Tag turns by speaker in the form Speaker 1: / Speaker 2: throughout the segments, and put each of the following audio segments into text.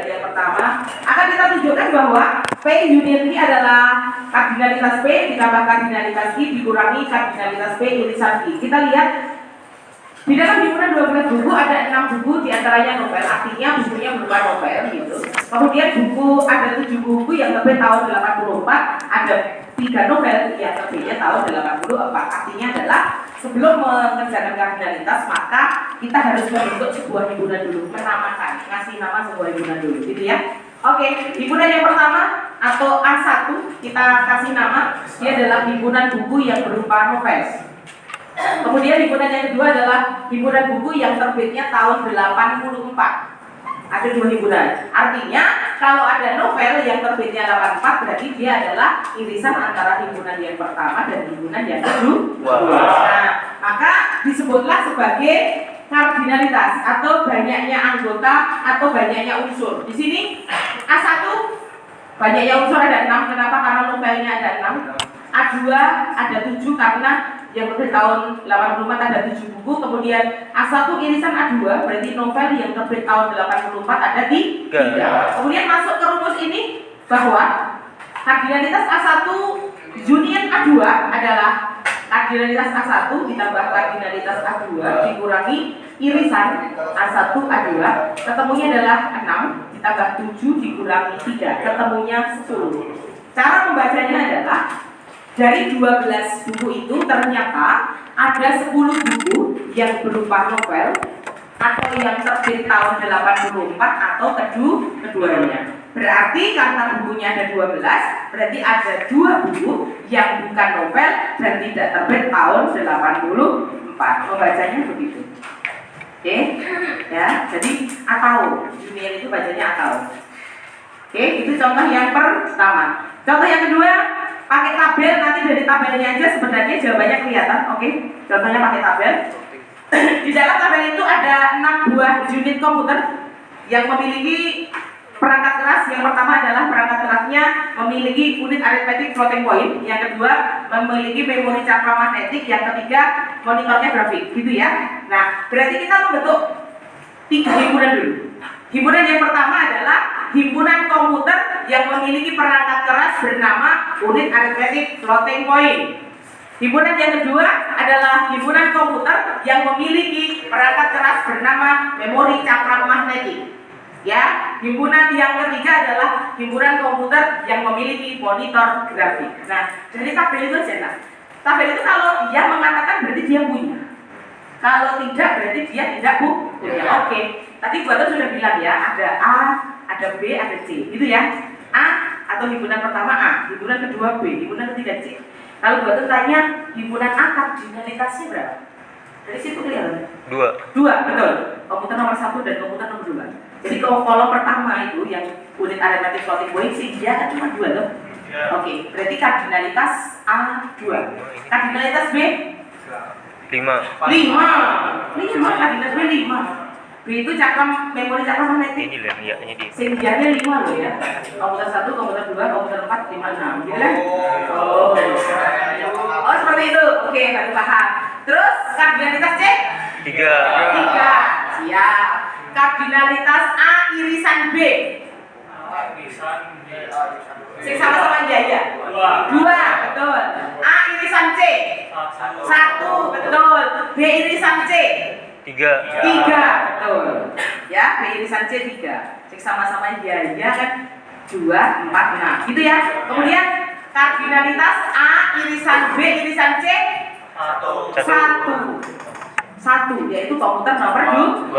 Speaker 1: berarti yang pertama akan kita tunjukkan bahwa P union I adalah kardinalitas P ditambah kardinalitas I dikurangi kardinalitas P irisan I. Kita lihat di dalam himpunan 12 buku ada 6 buku diantaranya novel, artinya bukunya berupa novel gitu. Kemudian ada 7 buku yang terbit tahun 84, ada 3 novel yang terbitnya tahun 84. Artinya adalah sebelum mengerjakan kardinalitas maka kita harus membentuk sebuah himpunan dulu, menamakan, ngasih nama sebuah himpunan dulu, gitu ya. Oke, himpunan yang pertama atau A1 kita kasih nama, dia adalah himpunan buku yang berupa novel. Kemudian himpunan yang kedua adalah himpunan buku yang terbitnya tahun 84. Ada 2 himpunan. Artinya kalau ada novel yang terbitnya 84 berarti dia adalah irisan antara himpunan yang pertama dan himpunan yang kedua. Nah, maka disebutlah sebagai kardinalitas atau banyaknya anggota atau banyaknya unsur. Di sini A1 banyaknya unsur ada 6. Kenapa? Karena novelnya ada 6. A2 ada 7 karena yang terbit tahun 84 ada 7 buku. Kemudian A1 irisan A2 berarti novel yang terbit tahun 84 ada 3. Kemudian masuk ke rumus ini bahwa kardinalitas A1 union A2 adalah kardinalitas A1 ditambah kardinalitas A2 dikurangi irisan A1 A2, ketemunya adalah 6 ditambah 7 dikurangi 3, ketemunya 10. Cara membacanya adalah dari 12 buku itu ternyata ada 10 buku yang berupa novel atau yang terbit tahun 84 atau keduanya. Berarti karena bukunya ada 12, berarti ada 2 buku yang bukan novel dan tidak terbit tahun 84. Membacanya begitu. Oke, ya. Jadi atau junior itu bacanya atau. Oke, itu contoh yang pertama. Contoh yang kedua, pakai tabel, nanti dari tabelnya aja sebenarnya jawabannya kelihatan. Oke, contohnya pakai tabel. Di dalam tabel itu ada 6 buah unit komputer yang memiliki perangkat keras. Yang pertama adalah perangkat kerasnya memiliki unit aritmetik floating point, yang kedua memiliki memori cakra magnetik, yang ketiga monitornya grafik, gitu ya. Nah, berarti kita membentuk 3 himpunan dulu. Himpunan yang pertama adalah himpunan komputer yang memiliki perangkat keras bernama unit aritmetik floating point. Himpunan yang kedua adalah himpunan komputer yang memiliki perangkat keras bernama memori cakra magnetik. Ya, himpunan yang ketiga adalah himpunan komputer yang memiliki monitor grafik. Nah, dari tabel itu aja. Nah, tabel itu kalau dia mengatakan berarti dia punya. Kalau tidak berarti dia tidak punya. Oke. Tadi buatan sudah bilang ya, ada A, ada B, ada C, gitu ya. A atau himpunan pertama A, himpunan kedua B, himpunan ketiga C. Kalau buatan tanya himpunan A kardinalitasnya berapa? Dari situ kelihatan. 2, betul. Komputer nomor 1 dan komputer nomor 2. Jadi kalau kolom pertama itu yang unit aritmetik floating point sih dia kan cuma 2 loh. Oke, berarti kardinalitas A 2. Kardinalitas B
Speaker 2: 5.
Speaker 1: Kardinalitas B 5. B itu cakram, memori cakram magnetik.
Speaker 2: Ini lah ya, ini.
Speaker 1: Sehingga 5 loh ya. Komputer 1, komputer 2, komputer 4, 5, 6. Gitu kan? Oh, seperti itu. Oke, baru paham. Terus kardinalitas C 3. Siap. Kardinalitas A irisan B. Sing sama-sama jaya. 2, betul. A irisan C 1, betul. B irisan C 3, betul. Ya, B irisan C 3. Sing sama-sama jaya kan 2, 4, 6. Gitu ya. Kemudian kardinalitas A irisan B irisan C 1, yaitu komputer nomor 2.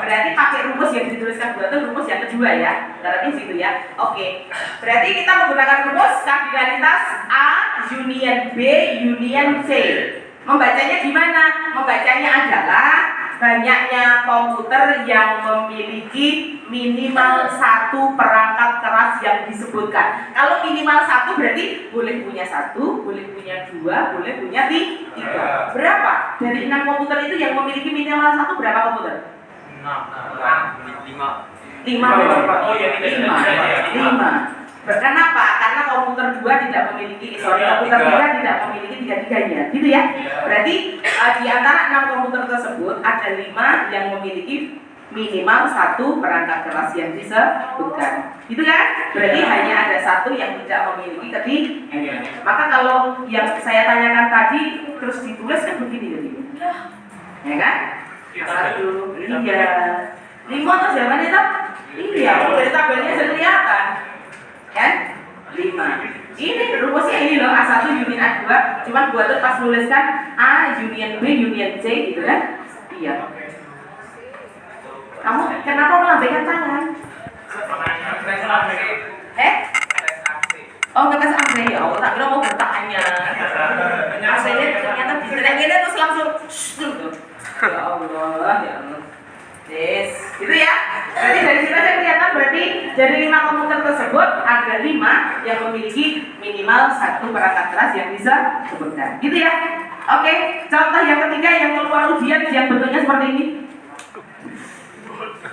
Speaker 1: Berarti pakai rumus yang dituliskan itu rumus yang kedua ya. Berarti situ ya. Oke. Berarti kita menggunakan rumus kardinalitas A union B union C. Membacanya gimana? Membacanya adalah banyaknya komputer yang memiliki minimal 1 perangkat keras yang disebutkan. Kalau minimal 1 berarti boleh punya 1, boleh punya 2, boleh punya 3. Berapa? Dari 6 komputer itu yang memiliki minimal 1 berapa komputer? 5. Kenapa? Karena komputer 2 tidak memiliki komputer 3 tidak memiliki 3-3-nya, gitu ya. Berarti di antara 6 komputer tersebut ada 5 yang memiliki minimal satu perangkat keras yang disebutkan. Gitu kan? Berarti hanya ada satu yang tidak memiliki ketinggian. Maka kalau yang saya tanyakan tadi terus ditulis kan begini jadi. Ya kan? Satu, tiga, lima terus zaman itu? Iya, dari tabelnya sudah kelihatan. Kan? 5. Ini rumusnya ini loh, A1 union A2. Cuman buat tuh pas nuliskan A union B union C gitu kan? Iya. Kamu kenapa melambaikan tangan? Oh, ngetes AC ya. Oh, tak kira mau bertanya. AC-nya ternyata diterek-terek terus langsung gitu. Ya Allah, ya Allah. Yes, gitu ya. Jadi dari sini saya kelihatan berarti dari 5 komputer tersebut ada 5 yang memiliki minimal satu perangkat keras yang bisa disebutkan. Gitu ya. Oke, contoh yang ketiga yang keluar ujian yang bentuknya seperti ini.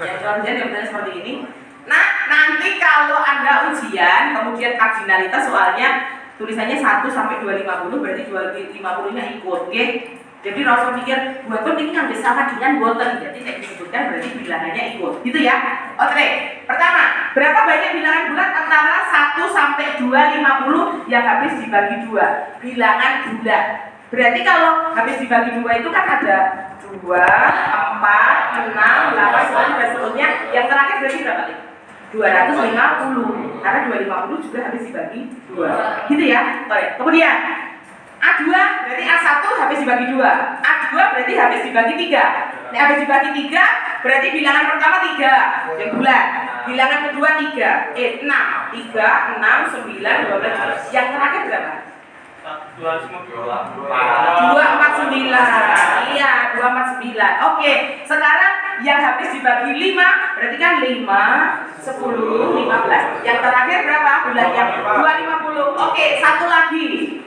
Speaker 1: Yang keluar ujian yang bentuknya seperti ini. Nah, nanti kalau Anda ujian, kemudian kardinalitas soalnya tulisannya 1 sampai 250, berarti 250-nya ikut, oke? Jadi Rasul mikir, buat ini ngambil sama dengan boten, jadi saya disebutkan berarti bilangannya ikut, gitu ya? Oke, pertama, berapa banyak bilangan bulat antara 1 sampai 250 yang habis dibagi 2? Bilangan bulat. Berarti kalau habis dibagi 2 itu kan ada 2, 4, 6, 8, 9, dan seterusnya. Yang terakhir berarti berapa nih? 250, karena 250 juga habis dibagi 2, gitu ya? Oke, kemudian A2 berarti A1 habis dibagi 2, A2 berarti habis dibagi 3. Nah, habis dibagi 3 berarti bilangan pertama 3 yang bulat, bilangan kedua 3, 6, 3, 6, 9, 12, yang terakhir berapa? 249. Iya, 249. Oke, sekarang yang habis dibagi 5 berarti kan 5, 10, 15. Yang terakhir berapa? Bulannya 250. Oke, satu lagi.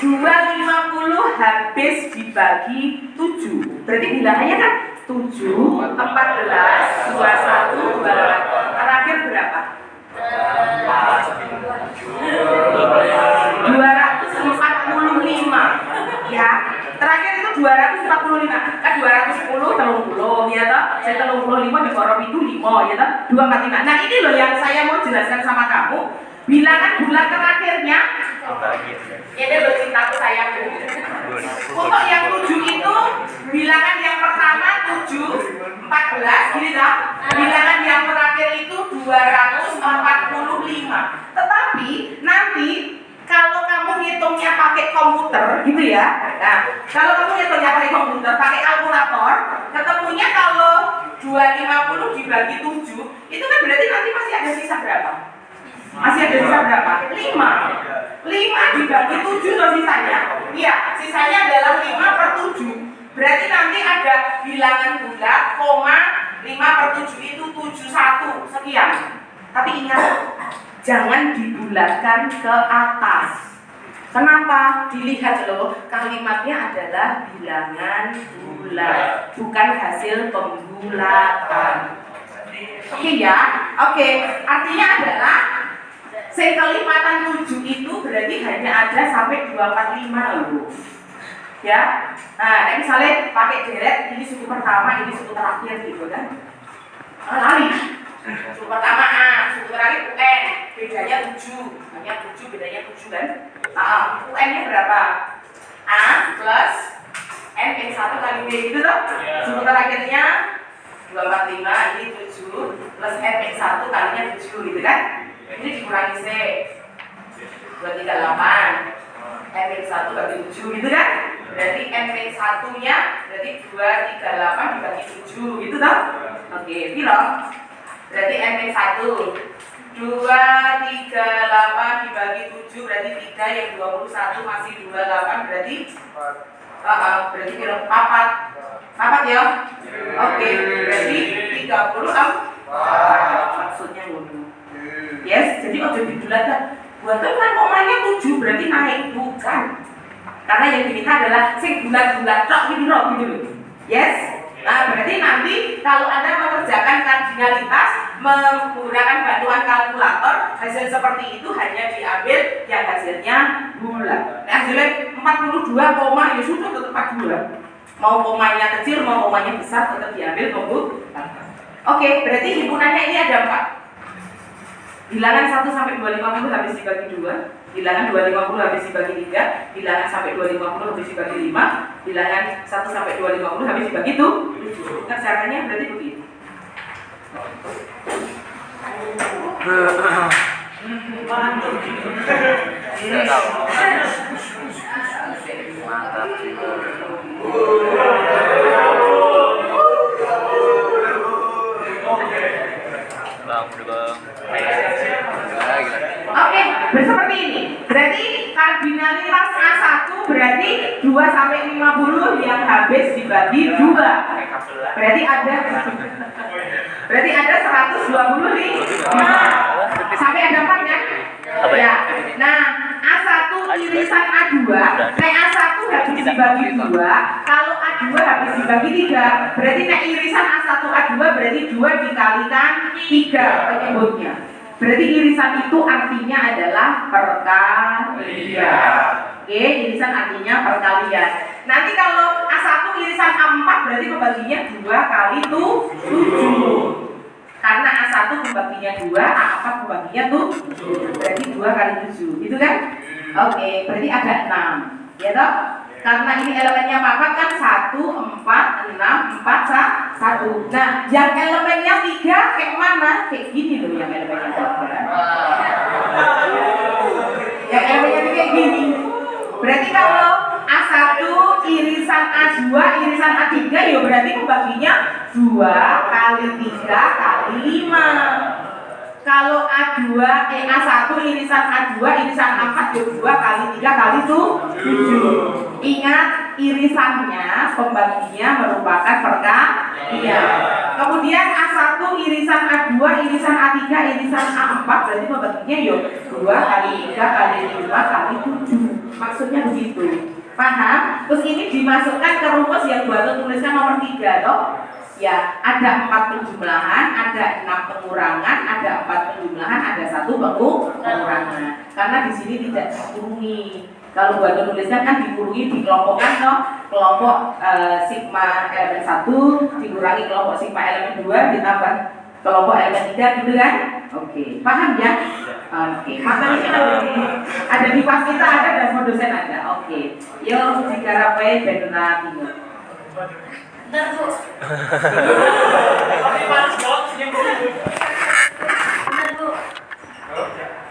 Speaker 1: 250 habis dibagi 7. Berarti bilangannya kan 7, 14, 21, 28. Terakhir berapa? 245. Ya, terakhir itu 245. Kan 210 30 ya toh. Saya 35 di korom itu 5 ya toh. 245. Nah, ini loh yang saya mau jelaskan sama kamu. Bilangan bulan terakhirnya ini loh cintaku sayangku. Untuk yang 7 itu bilangan yang pertama 7, 14 gini toh. Bilangan yang terakhir itu 245. Tetapi nanti kalau kamu ngitungnya pakai komputer gitu ya. Nah, kalau kamu ngitungnya pakai komputer, pakai kalkulator, ketemunya kalau 250 dibagi 7, itu kan berarti nanti masih ada sisa berapa? Masih ada sisa berapa? 5. 5 dibagi 7 loh sisanya. Iya, sisanya adalah 5/7. Berarti nanti ada bilangan bulat, koma 5/7 itu 71 sekian. Tapi ingat, jangan dibulatkan ke atas. Kenapa? Dilihat loh, kalimatnya adalah bilangan bulat, bukan hasil pembulatan. Oke ya? Oke, artinya adalah kelimatan 7 itu berarti hanya ada sampai 245 loh. Ya? Nah, misalnya pakai deret, ini suku pertama, ini suku terakhir gitu kan. Lari. Suku pertama A, suku terakhir UN, bedanya 7. Hanya 7, bedanya 7 kan? UN-nya berapa? A plus N yang 1 kali B gitu toh? Suku terakhirnya 245, ini 7 plus N yang 1 kalinya 7 gitu kan? Ini dikurangi C 238 N yang 1 bagi 7 gitu kan? Berarti N yang 1 nya berarti 238 dibagi 7 gitu toh? Oke, piro? Berarti N yang 1 238 dibagi 7 berarti 3, yang 21 masih 28 berarti berarti kira 4 ya? Oke, berarti 34 maksudnya ngono. Yes, jadi ojo dibulatkan. Buatan kan komanya 7 berarti naik, bukan. Karena yang diminta adalah sing bulat-bulat tok gitu. Yes. Nah, berarti nanti kalau Anda mengerjakan kardinalitas menggunakan bantuan kalkulator, hasil seperti itu hanya diambil yang hasilnya bulat. Nah, hasilnya 42, ya sudah tetap 42. Mau komanya kecil, mau komanya besar, tetap diambil pembukaan. Oke, berarti himpunannya ini ada 4. Bilangan 1 sampai 250 habis dibagi 2, bilangan 250 habis dibagi 3, bilangan sampai 250 habis dibagi 5, bilangan 1 sampai 250 habis dibagi 7. Nah, caranya berarti begini.
Speaker 2: Mantap sih. Bang, udah bang.
Speaker 1: Oke, seperti ini. Berarti kardinalitas A1 berarti 2 sampai 50 yang habis dibagi 2. Berarti ada 125. Sampai ada 4 kan? Ya. Nah, A1 irisan A2, nek A1 habis dibagi 2, kalau A2 habis dibagi 3, berarti nek irisan A1 A2 berarti 2 dikalikan 3 penyebutnya. Berarti irisan itu artinya adalah perkalian. Oke, irisan artinya perkalian. Nanti kalau A1 irisan A4 berarti pembaginya 2 kali 7. Karena A1 pembaginya 2, A4 pembaginya 7. Berarti 2 kali 7, gitu kan? Oke, berarti ada 6. Ya toh? Karena ini elemennya 4 kan 1, 4, 6, 4, 1. Nah, yang elemennya 3 kayak mana? Kayak gini loh yang elemennya 3. Yang elemennya 3 kayak gini. Berarti kalau A1 irisan A2 irisan A3 ya berarti pembaginya 2 kali 3 kali 5. Kalau A1 irisan A2 irisan A4 ya 2 kali 3 kali 7. Ingat irisannya pembaginya merupakan perkalian. Kemudian A1 irisan A2 irisan A3 irisan A4 berarti pembaginya ya 2 kali 3 kali 5 kali 7. Maksudnya begitu. Paham? Terus ini dimasukkan ke rumus yang buat tuliskan nomor 3 toh. Ya, ada 4 penjumlahan, ada 6 pengurangan, ada 4 penjumlahan, ada 1 pengurangan. Karena di sini tidak dikurungi. Kalau buat tuliskan kan dikurungi, dikelompokkan toh. Kelompok sigma elemen 1 dikurangi kelompok sigma elemen 2 ditambah kelompok elemen 3 gitu kan? Oke, paham ya? Oke, materinya ada di pas kita ada dan dosen ada. Oke, yuk digarap wae ben bingung. Bentar, Bu. Bentar, Bu.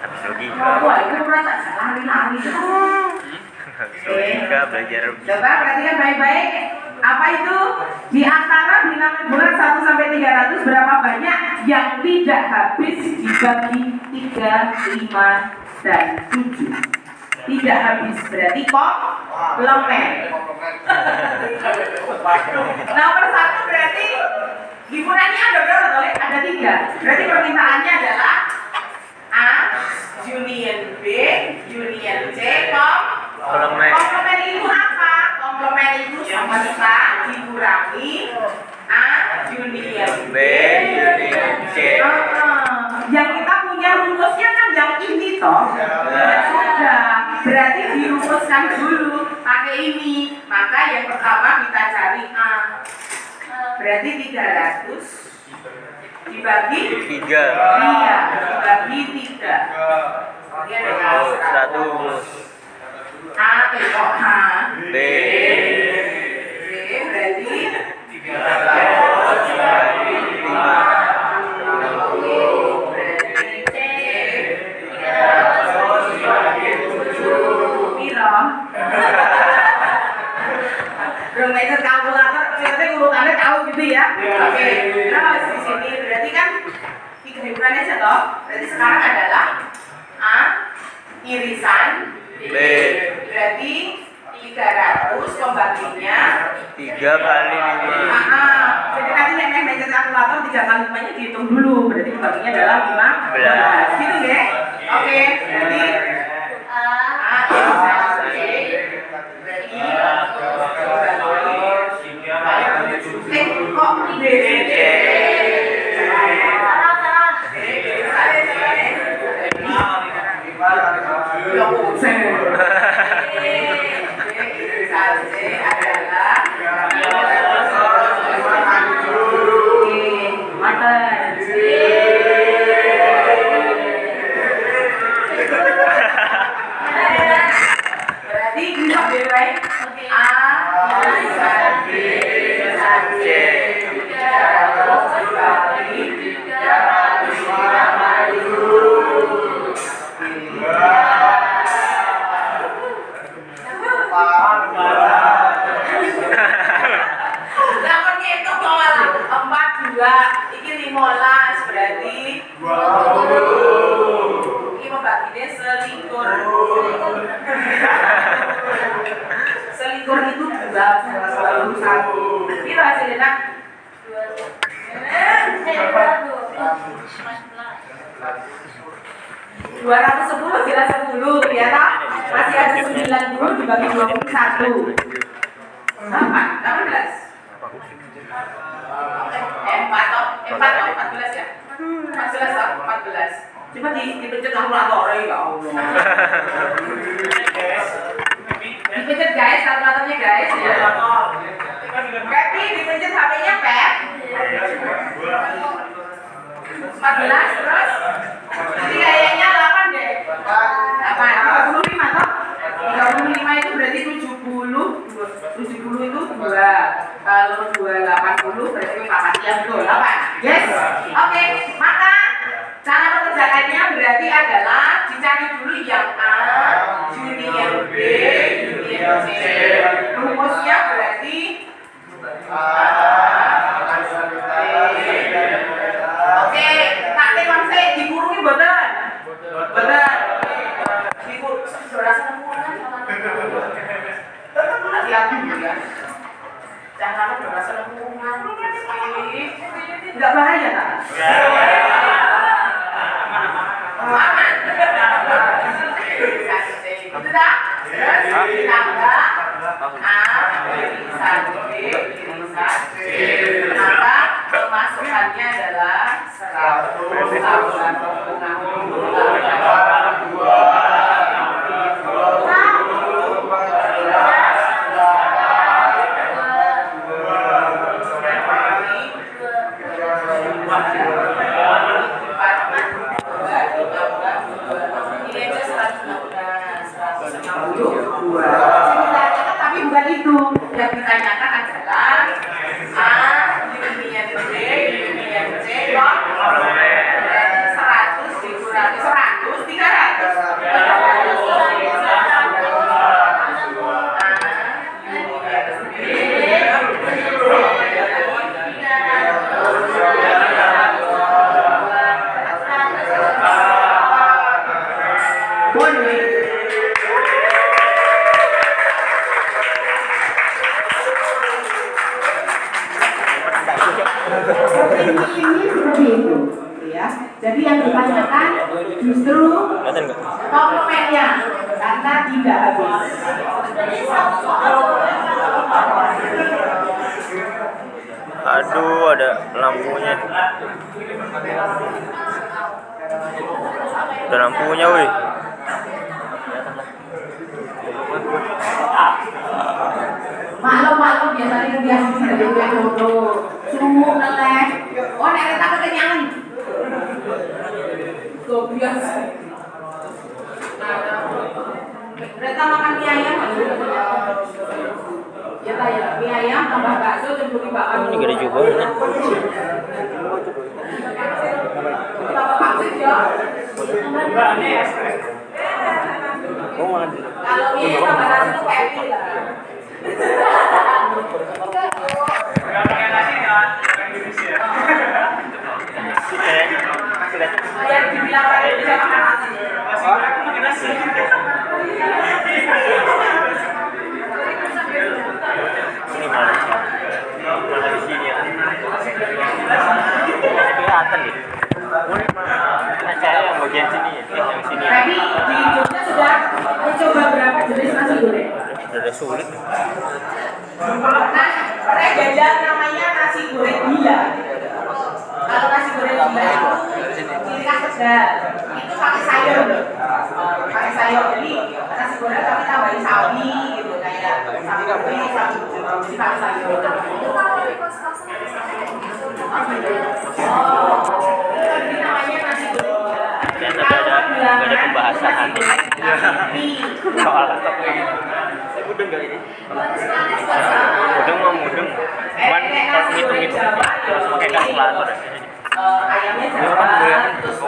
Speaker 2: Habis logika.
Speaker 1: Wah, itu merasa lari-lari.
Speaker 2: Habis logika belajar.
Speaker 1: Coba perhatikan baik-baik. Apa itu? Di antara bilangan bulan 1 sampai 300 berapa banyak yang tidak habis dibagi 3, 5, dan 7? Tidak habis berarti komplement. Nomor 1 berarti himpunannya ada berapa toh? Ada 3. Berarti permintaannya adalah A union B union C komplement. Komplement itu apa? Komplement itu semesta dikurangi A union B union C. Yang kita punya rumusnya kan yang ini toh. Sudah. Berarti dirumuskan dulu pakai ini. Maka yang pertama kita cari A. Berarti 300 dibagi
Speaker 2: 3.
Speaker 1: Iya, dibagi 3. Kemudian dengan
Speaker 2: 100.
Speaker 1: A kok H.
Speaker 2: B.
Speaker 1: Berarti
Speaker 2: 300 dibagi 5. Meter kalkulator, ternyata urutannya tahu gitu ya. Oke, terus di sini berarti kan 3 himpunannya aja toh. Berarti sekarang adalah A irisan B. Berarti 300 pembaginya 3 kali 5.
Speaker 1: Jadi nanti nek meter kalkulator 3 kali 5 nya dihitung dulu. Berarti pembaginya adalah 15. Gitu ya. Oke, berarti A irisan B. Kok BCD adalah
Speaker 2: Dia selingkur. Selingkur itu selalu satu. Itu hasilnya nak. 210 jelas 10 ya tak? Masih ada 90 dibagi 21. 8, 18. 14 ya? 14. Coba dipencet kalkulatornya ya Allah. Dipencet guys, kalkulatornya guys ya. Pepi dipencet HP-nya Pep. 14 terus. Jadi kayaknya 8 deh. 8, 35 toh? 35 itu berarti 70 itu 2. Kalau 280 berarti 4 ya betul 8. Yes. Oke, maka cara mengerjakannya berarti adalah dicari dulu yang A, union B, union C. Rumusnya berarti oke, tak tekan sih dikurungi boten. Boten. Dikurung rasa nemuan hati-hati ya. Jangan rasa nemuan. Enggak bahaya tak? Aman. Itu dah. Terus ditambah A, irisan B, irisan C. Maka pemasukannya adalah 100 tambahan tapi bukan itu yang ditanyakan adalah A, union B, union C, 100 dikurangi 100, 300.
Speaker 1: Ini seperti itu, ya. Jadi yang ditanyakan justru komplemennya karena tidak habis.
Speaker 3: Aduh, ada lampunya. Ada lampunya, wih.
Speaker 1: Maklum biasanya kebiasaan dari dulu. Sumuk nelek. Oh, nek kita kekenyangan. Gobias. Mereka makan mie ayam. Ya tanya, mie ayam tambah bakso cemburu bakar.
Speaker 3: Ini gede juga ini.
Speaker 1: Tambah vaksin ya. Kalau mie tambah nasi itu happy lah. Yang dibilang tadi bisa makan nasi.
Speaker 3: Ini malah di sini ya. Kelihatan nih. Acara yang bagian sini, yang sini.
Speaker 1: Tapi di Jogja sudah mencoba berapa jenis nasi goreng?
Speaker 3: Udah sulit.
Speaker 1: Nah, saya jajan namanya nasi goreng gila. Kalau nasi goreng gila itu ciri khas Tegal. Itu pakai sayur. Jadi nasi goreng tapi tambahin sawi gitu kayak sawi goreng, sawi jadi pakai sayur. Oh, ini namanya nasi goreng gila.
Speaker 3: Ada pembahasan soal apa? Mudeng kali ini. Mudeng mau mudeng. Cuman kalau ngitung-ngitung harus pakai kalkulator.
Speaker 1: Ayamnya Jawa, terus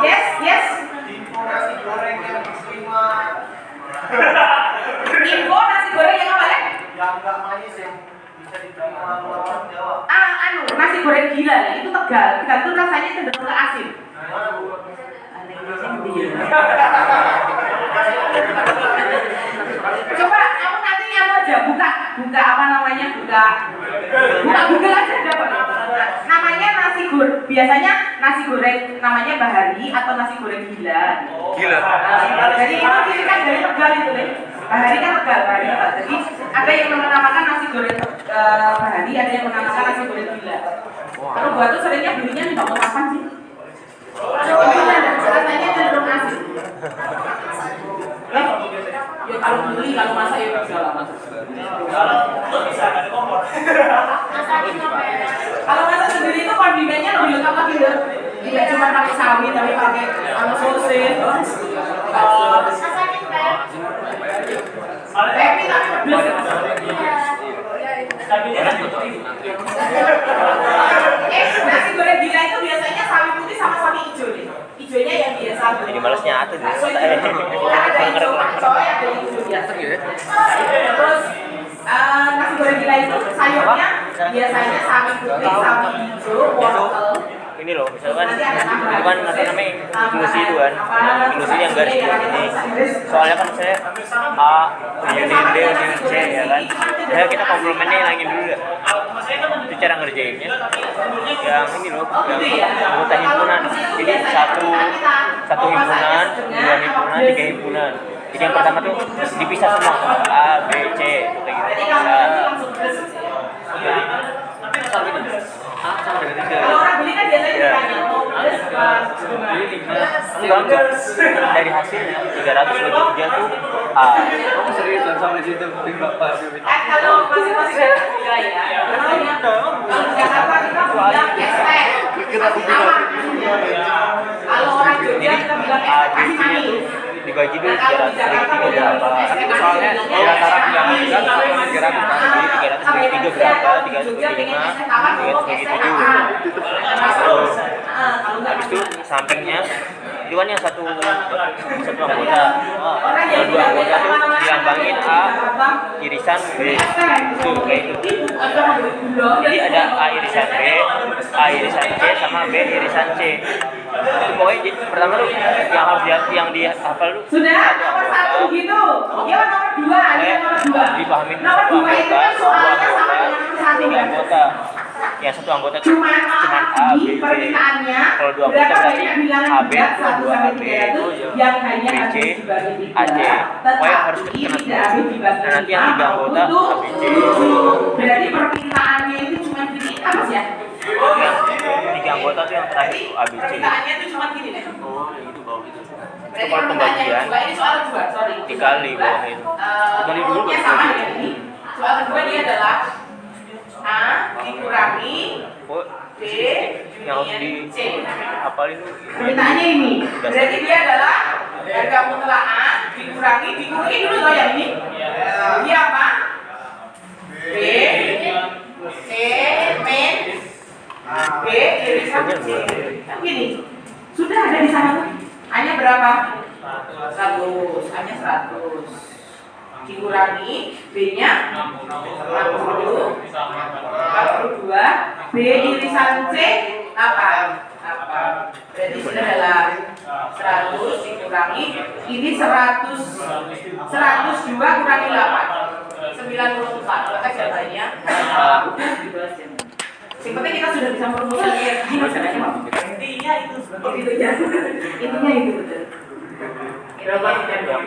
Speaker 1: Yes. Info nasi goreng yang apa ya?
Speaker 4: Yang enggak manis ya.
Speaker 1: Nasi goreng gila ya, itu Tegal. Tegal itu rasanya cenderung ke asin. Coba kamu nanti anu aja buka apa namanya buka Google aja dapat. Namanya nasi goreng. Biasanya nasi goreng namanya Bahari atau nasi goreng gila.
Speaker 3: Gila.
Speaker 1: Jadi itu ciri khas dari Tegal itu nih. Bahari kan Tegal. Jadi ada yang menamakan nasi goreng Bahari, ada yang menamakan nasi goreng gila. Kalau gua tuh seringnya belinya nggak mau makan sih. Rasanya cenderung asin. Ya kalau beli, kalau masak ya bisa lah masak. Kalau masak sendiri itu kondimennya lebih lengkap lagi deh. Tidak cuma pakai sawi tapi pakai sosis. Tapi pedes. Nasi goreng gila itu biasanya sawi putih sama sawi hijau nih. Hijaunya yang biasa.
Speaker 3: Jadi males nyatu nih.
Speaker 1: Ada hijau, soalnya ada hijau biasa. Terus nasi goreng gila itu sayurnya biasanya sawi putih, sawi hijau, wortel.
Speaker 3: Ini loh, misalkan itu kan apa namanya inklusi itu kan, inklusi yang garis ini. Soalnya kan saya A, ini B, ini C ya kan. Ya kita komplemennya hilangin dulu ya. Itu cara ngerjainnya. Yang ini loh, yang anggota himpunan. Jadi satu himpunan, dua himpunan, tiga himpunan. Jadi yang pertama tuh dipisah semua A, B, C, kayak gitu.
Speaker 1: Kalau orang beli kan biasanya ditanya mau pedes
Speaker 3: enggak dari hasilnya 323 tuh A.
Speaker 4: Kamu serius sampai situ bapak?
Speaker 1: kalau masing-masing beda ya. Kalau di Jakarta kita bilang estek, kasih tawar. Kalau orang Jogja kita bilang
Speaker 3: A, B,
Speaker 1: kasih
Speaker 3: C nya tuh
Speaker 1: manis.
Speaker 3: dibagi dulu
Speaker 1: Kalau di Jakarta
Speaker 3: 333 berapa?
Speaker 4: Soalnya di antara bilang kan sama 300 kan.
Speaker 3: Jadi 333 berapa? 335, 337. Habis itu sampingnya itu kan yang satu anggota, dua anggota tuh dilambangin A, irisan B, itu kayak gitu. Jadi ada A irisan B, A irisan C sama B irisan C. Itu pokoknya jadi, pertama tuh yang harus yang dihafal tuh
Speaker 1: Sudah nomor 1 gitu. Ya nomor 2, ini nomor 2.
Speaker 3: dipahamin
Speaker 1: Nomor
Speaker 3: satu
Speaker 1: 2 itu
Speaker 3: anggota,
Speaker 1: kan
Speaker 3: dua
Speaker 1: soalnya sama
Speaker 3: anggota,
Speaker 1: dengan nomor 1
Speaker 3: tiga
Speaker 1: kan.
Speaker 3: anggota. Yang satu anggota tuh
Speaker 1: Cuman
Speaker 3: A, B, C.
Speaker 1: permintaannya
Speaker 3: Kalau dua anggota
Speaker 1: berapa
Speaker 3: berarti
Speaker 1: banyak bilangan
Speaker 3: A, B,
Speaker 1: bulat 1
Speaker 3: dua
Speaker 1: sampai
Speaker 3: A, B,
Speaker 1: 300 yang hanya
Speaker 3: B, C,
Speaker 1: harus dibagi 3.
Speaker 3: A, C. Pokoknya harus
Speaker 1: Tetapi
Speaker 3: kena
Speaker 1: tidak habis dibagi
Speaker 3: Nah, nanti yang 3 anggota
Speaker 1: untuk
Speaker 3: A, B, C.
Speaker 1: 7. Berarti permintaannya itu cuma gini apa sih ya?
Speaker 3: Yang 3 anggota tuh yang terakhir tuh A, B, C.
Speaker 1: Permintaannya itu cuma gini deh.
Speaker 3: Oh, yang itu bawah itu.
Speaker 1: Berarti
Speaker 3: Soal
Speaker 1: permintaannya
Speaker 3: pembagian
Speaker 1: kedua, ini soal kedua, sorry.
Speaker 3: dikali bawah itu. Dikali dulu
Speaker 1: Rumusnya
Speaker 3: baru
Speaker 1: sama
Speaker 3: bagi.
Speaker 1: dengan ini. Soal kedua dia adalah A dikurangi
Speaker 3: Oh,
Speaker 1: B
Speaker 3: yang harus di
Speaker 1: C.
Speaker 3: hafalin tuh.
Speaker 1: Permintaannya ini. Berarti dia adalah harga mutlak A dikurangi dulu loh yang ini. Dia apa? B C min B irisan C. Gini. Sudah ada di sana tuh. A-nya berapa? 100. A-nya 100. Dikurangi B-nya 60. 42. B irisan C apa? Berarti ini adalah 100 dikurangi ini 102 kurangi 8 94. Maka jawabannya udah gitu aja. Yang penting kita sudah bisa merumuskan gini caranya. Intinya itu betul ya. Intinya itu betul.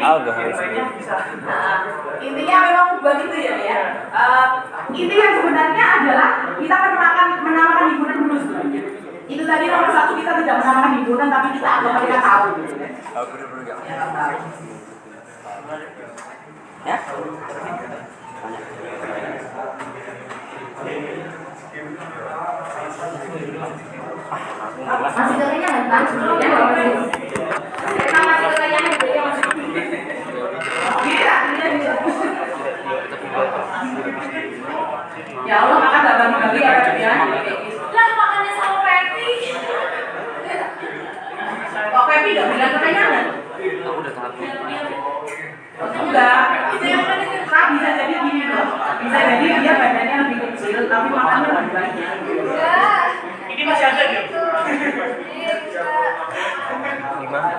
Speaker 3: Ah, udah harus.
Speaker 1: Intinya memang begitu ya. Inti yang sebenarnya adalah kita menamakan himpunan dulu sebenarnya. Itu tadi nomor 1 kita tidak menamakan himpunan tapi kita anggap mereka tahu gitu kan. Ya, tahu. Ya. Masih katanya kan? Ya, masih katanya ya Allah, makan gak bagi-bagi ya ya.
Speaker 5: Lah makannya sama Pepi.
Speaker 1: Kok Pepi gak bilang kekenyangan? Enggak. Nah, bisa jadi gini loh. Bisa jadi dia badannya lebih kecil. tapi makannya lebih banyak.
Speaker 5: Ini masih ada ya?
Speaker 3: Gimana?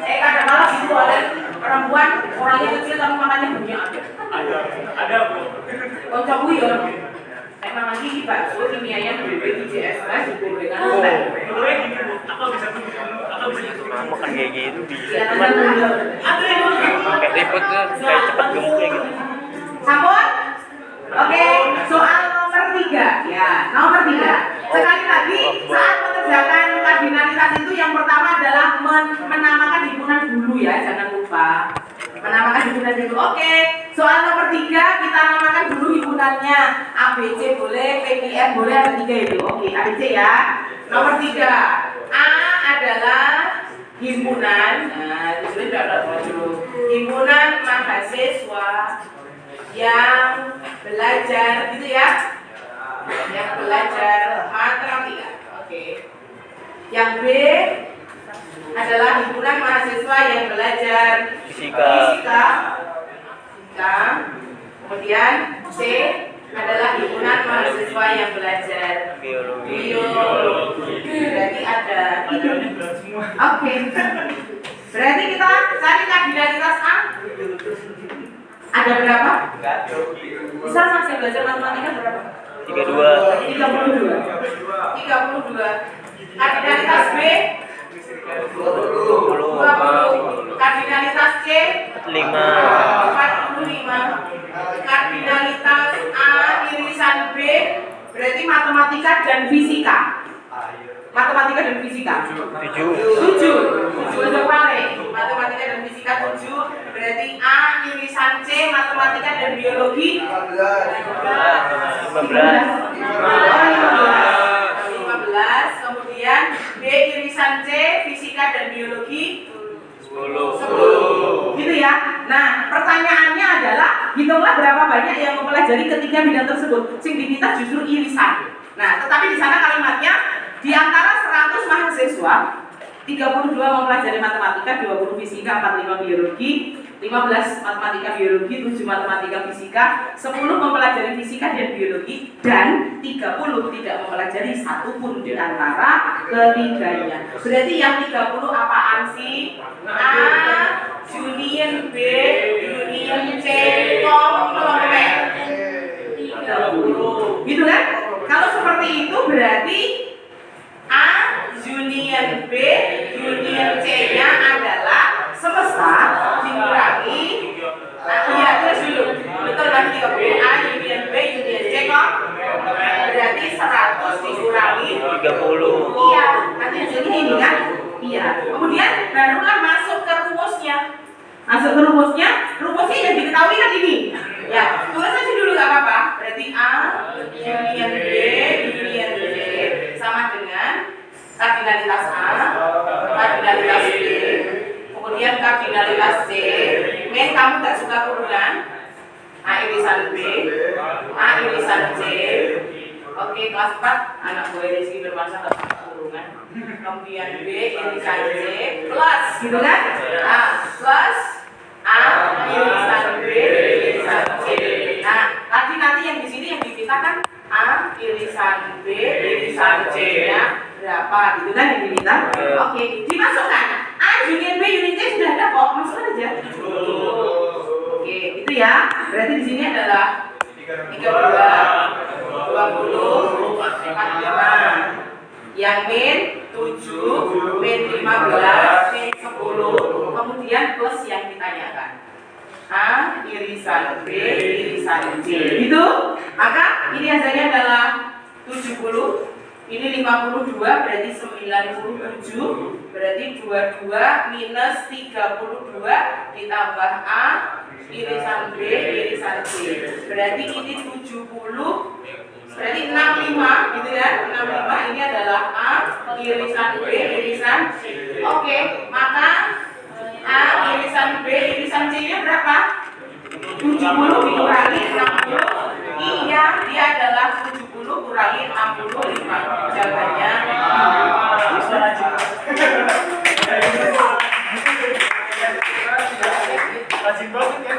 Speaker 1: Kadang-kadang gitu ada perempuan orangnya kecil tapi makannya banyak ada.
Speaker 4: Ada bu.
Speaker 1: Kocokku ya. Emang lagi bakso kimianya BPJS kan digoreng dengan teh.
Speaker 4: Mulai gini bu. Aku bisa gitu.
Speaker 3: Nah, makan kayak gitu bisa.
Speaker 1: Ya,
Speaker 3: Cuman
Speaker 1: ada yang
Speaker 3: kayak ribet tuh, kayak cepet gemuk kayak gitu.
Speaker 1: Sampun? Oke, soal nomor 3. Ya, nomor 3. Sekali lagi, saat mengerjakan kardinalitas itu yang pertama adalah menamakan himpunan dulu ya, jangan lupa. Menamakan himpunan dulu. Oke, soal nomor 3 kita namakan dulu himpunannya. ABC boleh, PPM boleh, ada 3 itu. Oke, ABC ya. Nomor 3. A adalah himpunan. Nah, itu sudah ada dulu. Himpunan mahasiswa yang belajar gitu ya, yang belajar matematika. Oke. Yang B adalah himpunan mahasiswa yang belajar fisika. Kemudian C adalah himpunan mahasiswa yang belajar biologi. Berarti ada. Oke. Berarti kita cari kardinalitas A. Ada berapa? Bisa masih belajar matematika berapa?
Speaker 3: 32.
Speaker 1: 32. Kardinalitas B 20. Kardinalitas C
Speaker 3: 5.
Speaker 1: 45. Kardinalitas A irisan B berarti matematika dan fisika. Matematika dan fisika
Speaker 3: 7.
Speaker 1: 7 aja paling. Matematika dan fisika 7. Berarti A irisan C matematika dan biologi
Speaker 3: 15.
Speaker 1: 15. Kemudian B irisan C fisika dan biologi 10. Gitu ya. Nah, pertanyaannya adalah hitunglah berapa banyak yang mempelajari ketiga bidang tersebut. Sing diminta justru irisan. Nah, tetapi di sana kalimatnya di antara 100 mahasiswa 32 mempelajari matematika, 20 fisika, 45 biologi, 15 matematika biologi, 7 matematika fisika, 10 mempelajari fisika dan biologi, dan 30 tidak mempelajari satupun di antara ketiganya. Berarti yang 30 apaan sih? A, union B, union C, komplement. 30. Gitu kan? Kalau seperti itu berarti A, union B, union C-nya adalah semesta dikurangi. Iya, terus dulu. Betul kan 30. A, union B, union C kok. Berarti 100 dikurangi
Speaker 3: 30.
Speaker 1: Iya, nanti jadi ini kan? Iya. Kemudian barulah masuk ke rumusnya. Rumusnya yang diketahui kan ini. Ya, tulis aja dulu gak apa-apa. Berarti A, union B, union C sama dengan kardinalitas A, kardinalitas B, kemudian kardinalitas C. Men, kamu gak suka kurungan? A irisan B, A irisan C. Oke, kelas 4 anak gue Rizky bermasa gak suka kurungan. Kemudian B irisan C plus, gitu kan? A plus A irisan B irisan C. Nah, tadi nanti yang di sini yang dipitakan A irisan B irisan C-nya berapa, gitu kan yang diminta? Oke, dimasukkan. A union B union C sudah ada kok, masukkan aja. Oke, itu ya. Berarti di sini adalah 32, 20, 45. Yang min 7, min 15, min 10. Kemudian plus yang ditanyakan. A irisan B irisan C. Gitu. Maka ini hasilnya adalah 70. Ini 52 berarti 97. Berarti 22 minus 32 ditambah A irisan B irisan C. Berarti ini 70. Berarti 65 gitu ya. 65 ini adalah A irisan B irisan C. Oke, maka A irisan B irisan C-nya berapa? 70 dikurangi 60. Iya, dia adalah 70 kurangi 65. Jawabannya
Speaker 4: Rajin banget ya.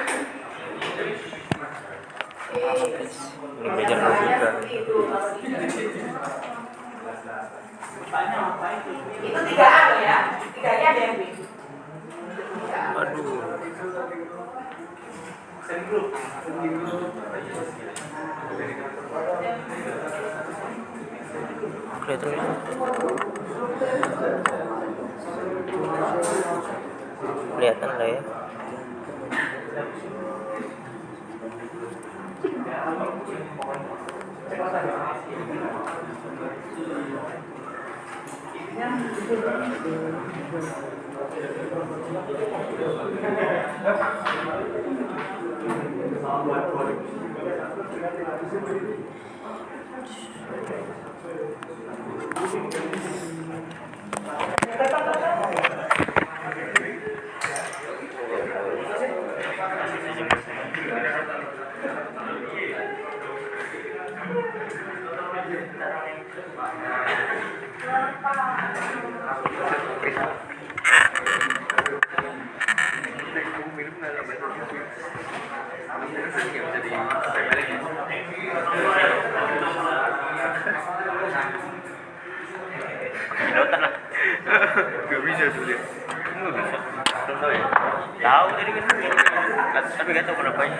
Speaker 3: Ini belajar logika.
Speaker 2: Itu 3A loh ya. 3-nya ada yang B.
Speaker 3: Aduh. Kelihatan ya? Kelihatan lah ya. Sedotan lah.
Speaker 4: Gak bisa sulit.
Speaker 3: Nggak bisa. Belum tahu ya. Tahu tadi kan. Tapi nggak tahu kenapa ya.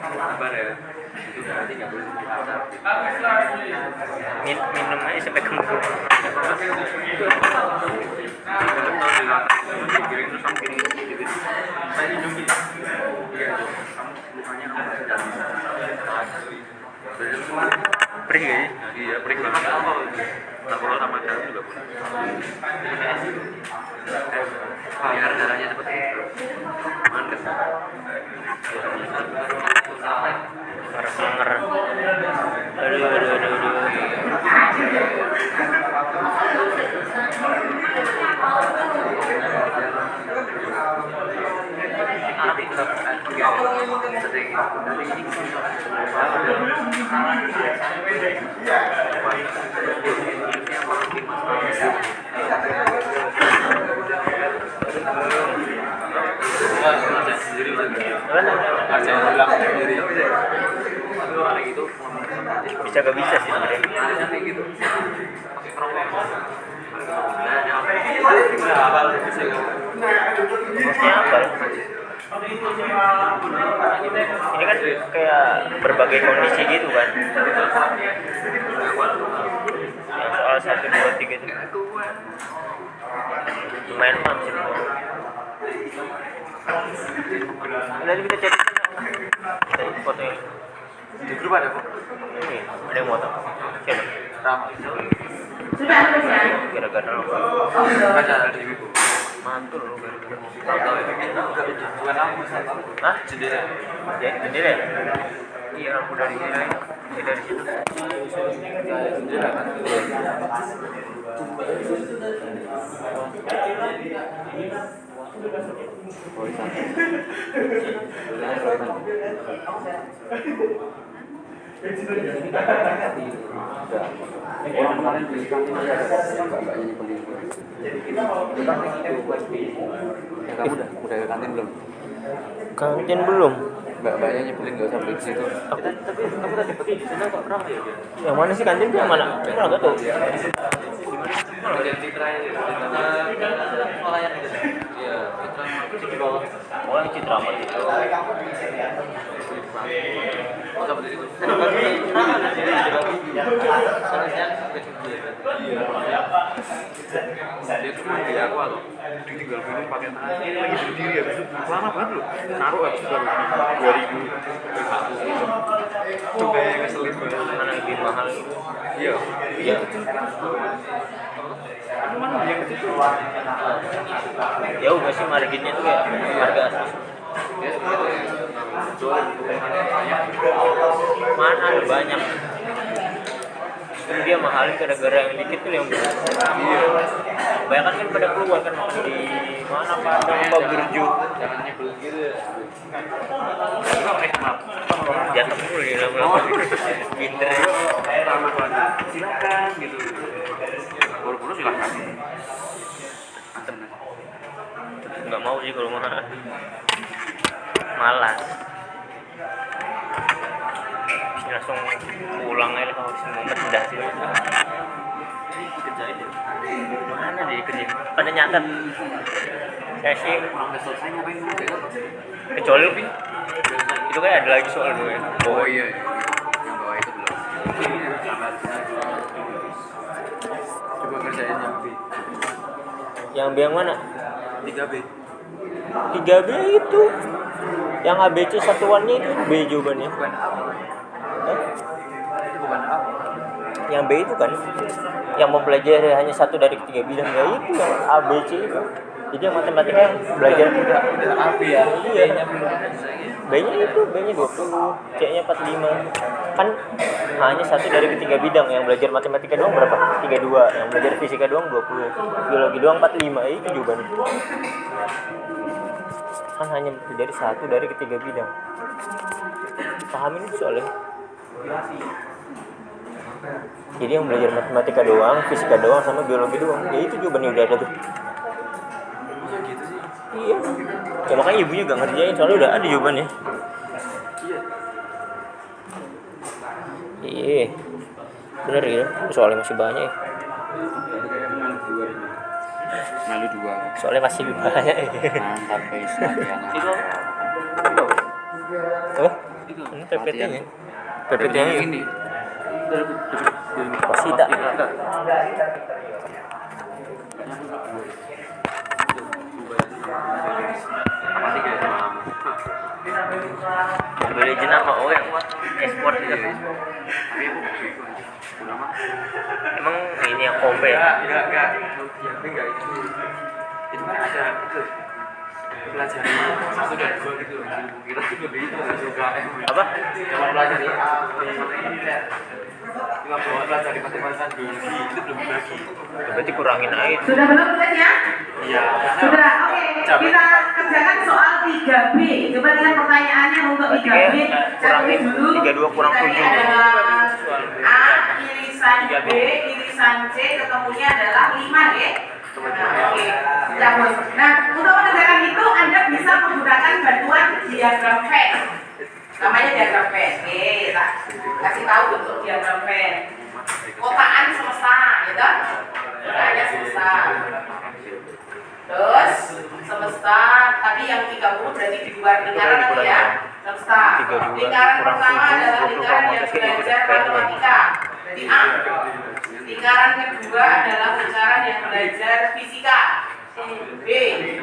Speaker 4: Sabar ya. Itu berarti nggak boleh dipasar.
Speaker 3: Minum aja sampai kembung.
Speaker 4: Pikirin terus sama kiri gitu. Saya hidung gitu. Iya, kamu lukanya kamu sudah bisa.
Speaker 3: Perih gak sih?
Speaker 4: Iya, perih banget. Kalau sama darah juga boleh. Biar darahnya seperti itu. Mantap.
Speaker 3: Ngerer. Aduh.
Speaker 4: Sendiri aja bilang sendiri. Orang gitu
Speaker 3: Bisa gak bisa sih sebenarnya.
Speaker 4: kayak gitu. Pakai kerongkongan.
Speaker 3: Maksudnya apa? Ini kan kayak berbagai kondisi gitu kan. Yang soal 1, 2, 3 itu lumayan paham sih. Nanti kita cek kita fotonya.
Speaker 4: Di grup ada kok.
Speaker 3: Ini ada yang mau tahu siapa?
Speaker 4: Rama.
Speaker 2: Sudah terus ya?
Speaker 3: Gara-gara apa?
Speaker 2: Oh, belum.
Speaker 4: Baca di buku.
Speaker 3: Mantul loh gara-gara.
Speaker 4: Tahu ya. Bukan aku.
Speaker 3: Hah?
Speaker 4: Jendela.
Speaker 3: Ya, jendela. Iya, aku dari sini. Ya, dari situ.
Speaker 4: Jendela kan. Orang kemarin di kantin ada mbak-mbaknya nyebelin gue. Kamu udah ke kantin belum?
Speaker 3: Kantin belum.
Speaker 4: Mbak-mbaknya nyebelin gak usah beli di situ.
Speaker 3: Tapi kamu tadi pergi di sana kok pernah ya? Yang mana sih kantin? Yang mana? Aku nggak tahu.
Speaker 4: Ada Citra ya. Pelayan gitu. Iya, Citra di bawah.
Speaker 3: Oh, yang Citra Amat itu.
Speaker 4: Oh, dapat di situ. Dia tuh di aku loh. Ditinggal minum pakai tangan. Lagi berdiri ya. Lama banget loh. Naruh habis baru 2000. Tuh kayak ngeselin banget.
Speaker 3: Mana lebih mahal?
Speaker 4: Iya.
Speaker 3: Iya.
Speaker 4: Mana yang kecil tuh?
Speaker 3: Ya udah sih marginnya tuh ya harga asli.
Speaker 4: Ya sebenarnya jualan banyak.
Speaker 3: Mana ada banyak. Justru dia mahalin gara-gara yang dikit tuh yang besar.
Speaker 4: Iya.
Speaker 3: Banyak kan pada keluar kan makan di mana Padang Baburju.
Speaker 4: Jangan nyebelin gitu ya. Maaf.
Speaker 3: Jatuh mulu di lama-lama. Pinter.
Speaker 4: Ramah banget. Silakan gitu. Buru-buru silakan.
Speaker 3: nggak mau sih kalau malas. Langsung pulang aja kalau udah sih. Kerjain ya. Mana dia kerja? Pada nyatet. Saya sih kecuali itu kayak ada lagi soal dulu ya.
Speaker 4: Oh iya, yang bawah itu belum. Coba kerjain yang B.
Speaker 3: Yang B yang mana?
Speaker 4: 3B.
Speaker 3: 3B itu. Yang ABC satuannya itu B jawabannya.
Speaker 4: Bukan A.
Speaker 3: Hah?
Speaker 4: Itu bukan A.
Speaker 3: Yang B itu kan yang mempelajari hanya satu dari ketiga bidang, ya itu yang ABC itu. Jadi yang matematika belajar
Speaker 4: Udah AB ya.
Speaker 3: Iya.
Speaker 4: B-nya belum ada.
Speaker 3: B-nya itu, B-nya 20, C-nya 45. Kan hanya satu dari ketiga bidang. Yang belajar matematika doang berapa? 32. Yang belajar fisika doang 20. Biologi doang 45. Itu jawabannya. Kan hanya dari satu dari ketiga bidang. Pahamin itu soalnya. Jadi yang belajar matematika doang, fisika doang, sama biologi doang. Ya itu jawabannya udah ada tuh.
Speaker 4: Gitu sih.
Speaker 3: Iya. Ya makanya ibunya gak ngerjain soalnya udah ada jawabannya. Iya. Bener ya, soalnya masih banyak ya.
Speaker 4: Malu 2.
Speaker 3: Soalnya masih banyak ya.
Speaker 4: Mantap guys, latihannya.
Speaker 3: Itu apa? Ini PPT-nya. PPT-nya
Speaker 4: ini.
Speaker 3: Wasita. Boleh jenama yang ekspor gitu. Emang ini yang kompe ya?
Speaker 4: Enggak. Enggak itu. Itu kan ada itu. Pelajaran 1 dan 2 gitu. Kira lebih itu enggak suka.
Speaker 3: Apa?
Speaker 4: Cuma pelajari A, B, cuma bawa pelajari matematika biologi itu belum lagi.
Speaker 3: Berarti kurangin aja.
Speaker 1: Sudah belum tulisnya?
Speaker 4: Iya.
Speaker 1: Sudah, oke. Kita kerjakan soal 3B. Coba lihat pertanyaannya untuk 3B. Catulis dulu.
Speaker 3: 32 kurang 7.
Speaker 1: Tadi adalah A irisan B irisan C ketemunya adalah 5 ya. Oke, cabut. Nah, untuk mengerjakan itu Anda bisa menggunakan bantuan diagram Venn. Namanya diagram Venn. Oke, tak kasih tahu bentuk diagram Venn. Kotaan semesta, ya kan? Kotaannya semesta. Terus semesta tadi yang 30 berarti di luar lingkaran tadi ya. Semesta. Lingkaran pertama adalah lingkaran yang belajar matematika. Jadi A. Lingkaran kedua adalah lingkaran yang belajar fisika. B.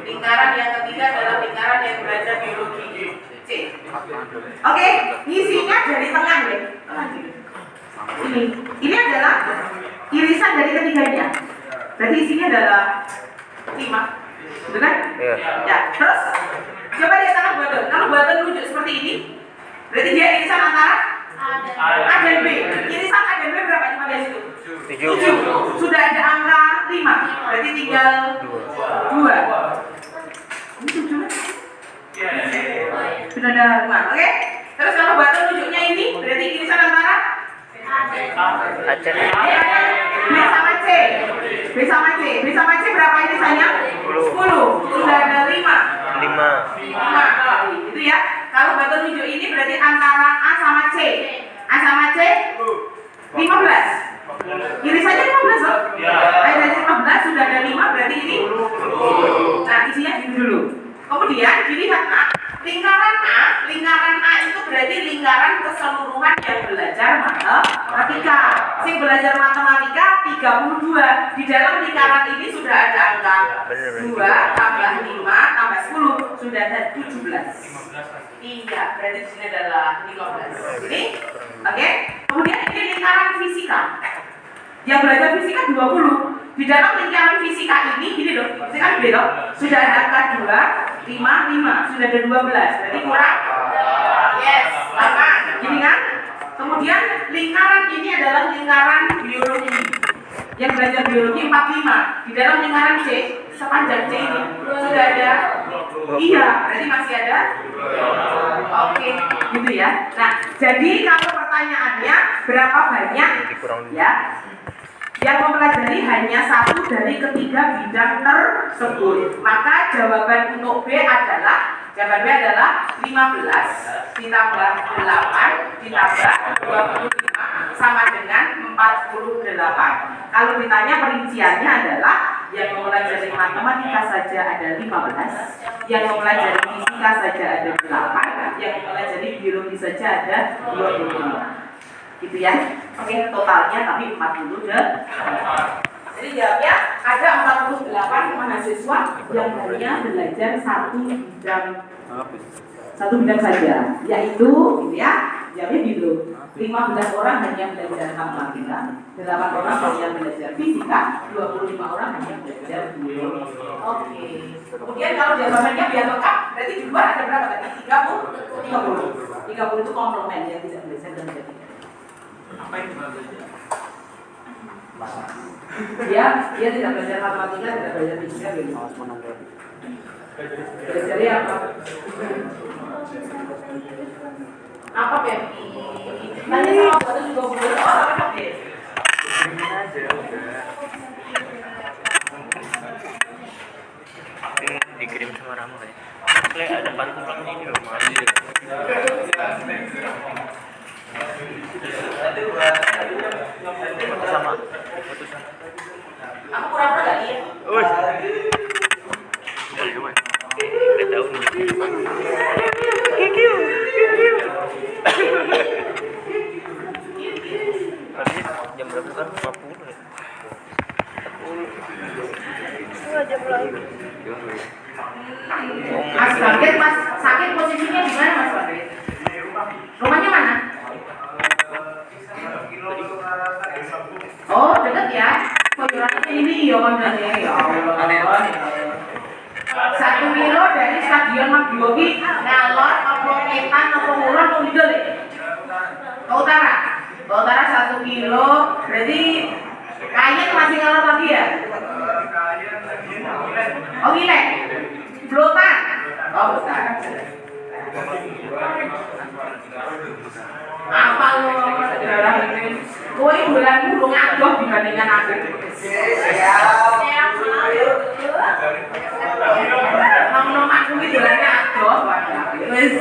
Speaker 1: Lingkaran yang ketiga adalah lingkaran yang belajar biologi. C. Oke, isinya dari tengah deh. Ini adalah irisan dari ketiganya. Berarti isinya adalah 5. Betul kan?
Speaker 3: Iya.
Speaker 1: Ya, terus coba lihat tangan buatan. Kalau buatan rujuk seperti ini, berarti dia irisan antara A dan B. Irisan A dan B berapa? Coba lihat situ. 7. Sudah ada angka 5. Berarti tinggal 2. Ini 7 kan? Sudah ada 5. Oke. Terus kalau buatan rujuknya ini, berarti irisan antara
Speaker 3: Aceh.
Speaker 1: B sama C. B sama C. B sama C berapa irisannya? 10. Sudah ada 5.
Speaker 3: 5.
Speaker 1: Itu ya. Kalau batu rujuk ini berarti antara A sama C. A sama C 15. Irisannya 15 loh. Dari 15 sudah ada 5 berarti ini. Nah, isinya gini dulu. Kemudian dilihat lingkaran A itu berarti lingkaran keseluruhan yang belajar matematika. Sing belajar matematika 32. Di dalam lingkaran ini sudah ada angka 2 tambah 5 tambah 10 sudah ada 17. Iya, berarti di sini adalah 15. Ini, oke. Kemudian ini lingkaran fisika. Yang belajar fisika 20. Di dalam lingkaran fisika ini, gini loh, fisika gede loh. Sudah ada angka 2, 5, 5, sudah ada 12. Berarti kurang? Yes, 8. Gini kan? Kemudian lingkaran ini adalah lingkaran biologi. Yang belajar biologi 45. Di dalam lingkaran C, sepanjang C ini sudah ada. Iya, berarti masih ada. Oke, gitu ya. Nah, jadi kalau pertanyaannya berapa banyak?
Speaker 3: Dikurang
Speaker 1: Ya. yang mempelajari hanya satu dari ketiga bidang tersebut. Maka jawaban untuk B adalah 15 ditambah 8 ditambah 25 sama dengan 48. Kalau ditanya perinciannya adalah yang mempelajari matematika saja ada 15, yang mempelajari fisika saja ada 8, yang mempelajari biologi saja ada 25. Gitu ya. Oke, totalnya tapi 48. Jadi jawabnya ada 48 mahasiswa yang hanya belajar satu bidang saja, yaitu gitu ya. Jawabnya gitu. 15 orang hanya belajar matematika, 8 orang hanya belajar fisika, 25 orang hanya belajar biologi. Oke. Kemudian kalau jawabannya biar lengkap, berarti di luar ada berapa tadi? 30 itu komplement yang tidak belajar dan belajar.
Speaker 4: Apa yang belajar?
Speaker 1: Dia tidak belajar matematika, tidak belajar fisika, belajar apa? Apa Pepi? Tanya sama satu juga boleh. Oh, apa Pepi?
Speaker 3: Ini dikirim sama Rama ya. Kayak ada pantulangnya ini loh, Mas. Foto sama.
Speaker 1: Aku pura-pura gak lihat.
Speaker 3: Udah tahu nih. Tadi jam berapa kan? 50 ya? 40. Jam lagi.
Speaker 1: Mas Bagit, Mas sakit posisinya di mana Mas Bagit? Rumahnya mana? Oh, dekat ya. Koyorannya ini ya Mas ya. Ya Allah. 1 kilo dari Stadion Magiogi, ngalor, apa Etan, apa Mulon, apa Lidl ya? Ke utara. Ke utara 1 kilo, berarti Kayen masih ngalor lagi ya? Oh Gilek? Blotan? Oh Blotan. Apa lo? Kowe bulan burung adoh dibandingkan aku. Nom-nom aku ini bulannya adoh. Wes.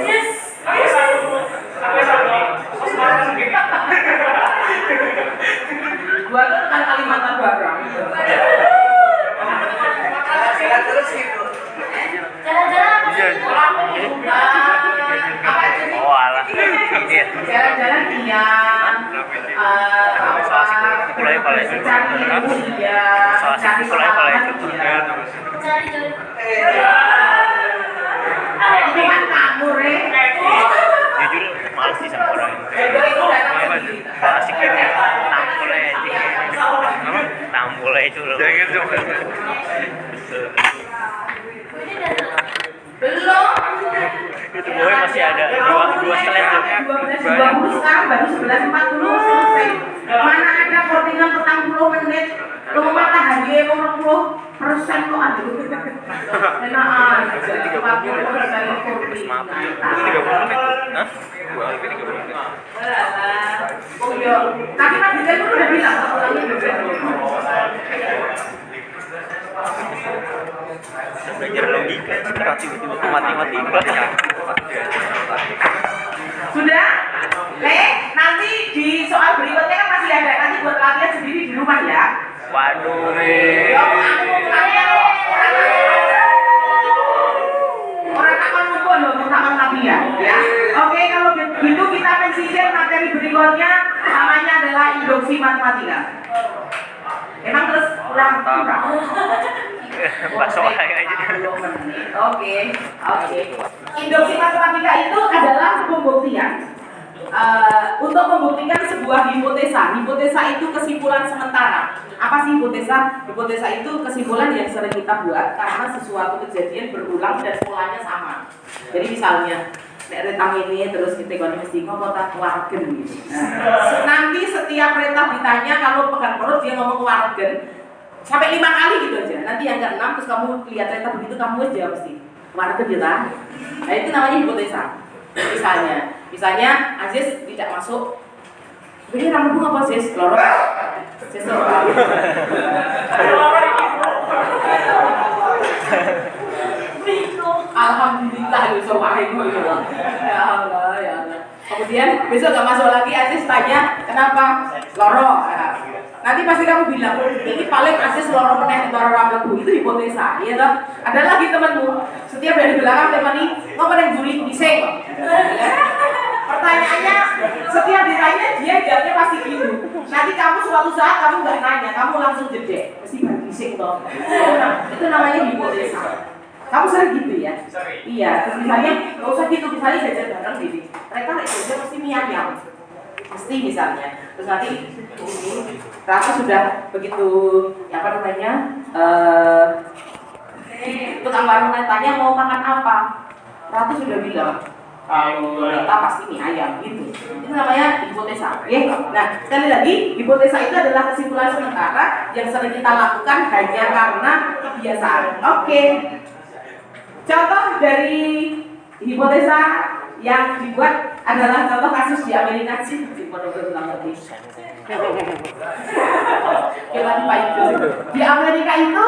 Speaker 1: Gua tuh kan Kalimantan Barat.
Speaker 2: Terus gitu.
Speaker 1: Jalan-jalan apa aja nih?
Speaker 3: Oh alah. Ini ya.
Speaker 1: Jalan-jalan iya.
Speaker 3: Mulai paling itu.
Speaker 1: Cari ilmu iya. Cari
Speaker 3: Mulai paling
Speaker 1: pengalaman
Speaker 3: itu.
Speaker 1: iya. Itu kan kamu Re.
Speaker 3: Jujur males sih sama orang itu.
Speaker 1: Itu datang
Speaker 3: Apa?
Speaker 1: sendiri.
Speaker 3: Asik gitu. Tampolnya anjing. Apa? Tampolnya itu loh. Jangan coba.
Speaker 1: Belum.
Speaker 3: Itu gue masih ada dua slide tuh.
Speaker 1: 12.20 sekarang baru 11.40 selesai. Mana ada kortingan petang 10 menit. Lu matahari 40% kok ada. Enak aja. 40% kortingan.
Speaker 3: 30 menit. Hah?
Speaker 4: Gua ini 30 menit.
Speaker 1: Oh iya. Tapi Mas Dika itu udah bilang pulangnya
Speaker 3: Belajar logika sekarang tiba-tiba ke matematika.
Speaker 1: Sudah? Nanti di soal berikutnya kan masih ada. Nanti buat latihan sendiri di rumah ya.
Speaker 3: Waduh.
Speaker 1: Ya, aku mau latihan kok. Orang takon lupa loh, mau takon latihan ya. Oke, kalau gitu kita mensisir materi berikutnya, namanya adalah induksi matematika. Emang terus kurang.
Speaker 3: Bakso aja.
Speaker 1: Oke. Induksi matematika itu adalah pembuktian untuk membuktikan sebuah hipotesa. Hipotesa itu kesimpulan sementara. Apa sih hipotesa? Hipotesa itu kesimpulan yang sering kita buat karena sesuatu kejadian berulang dan polanya sama. Jadi misalnya nek retang ini terus kita mesti ngomong tak wargen gitu. Nanti setiap retang ditanya kalau pegang perut dia ngomong wargen sampai 5 kali gitu aja. Nanti yang ke-6 terus kamu lihat retang begitu kamu aja mesti wargen ya. Nah itu namanya hipotesa. Misalnya Aziz tidak masuk. Begini rambutmu apa Aziz? Lorot.
Speaker 2: Sesuk. Alhamdulillah bisa wae kok ya. Ya Allah, ya Allah. Kemudian besok gak masuk lagi, Aziz tanya kenapa loro. Nanti pasti kamu bilang ini paling Aziz loro meneh loro rambutku, itu hipotesa, ya toh. Ada lagi temanmu, setiap dari belakang temani ngomong yang juri bising. Pertanyaannya setiap ditanya dia jawabnya pasti gitu. Nanti kamu suatu saat kamu nggak nanya, kamu langsung jedek, mesti berbising toh. Itu namanya hipotesa. Kamu sering gitu ya? Iya, terus misalnya nggak usah gitu, misalnya jajan bareng gini. Mereka jajan mesti mie ayam, mesti misalnya. Terus nanti ini Ratu sudah begitu, ya apa namanya? Tukang warung tanya mau makan apa? Ratu sudah bilang kalau kita pasti mie ayam gitu. Itu namanya hipotesa. Ya. Nah, sekali lagi hipotesa itu adalah kesimpulan sementara yang sering kita lakukan hanya karena kebiasaan. Oke. Contoh dari hipotesa yang dibuat adalah contoh kasus di Amerika sih. Di Amerika itu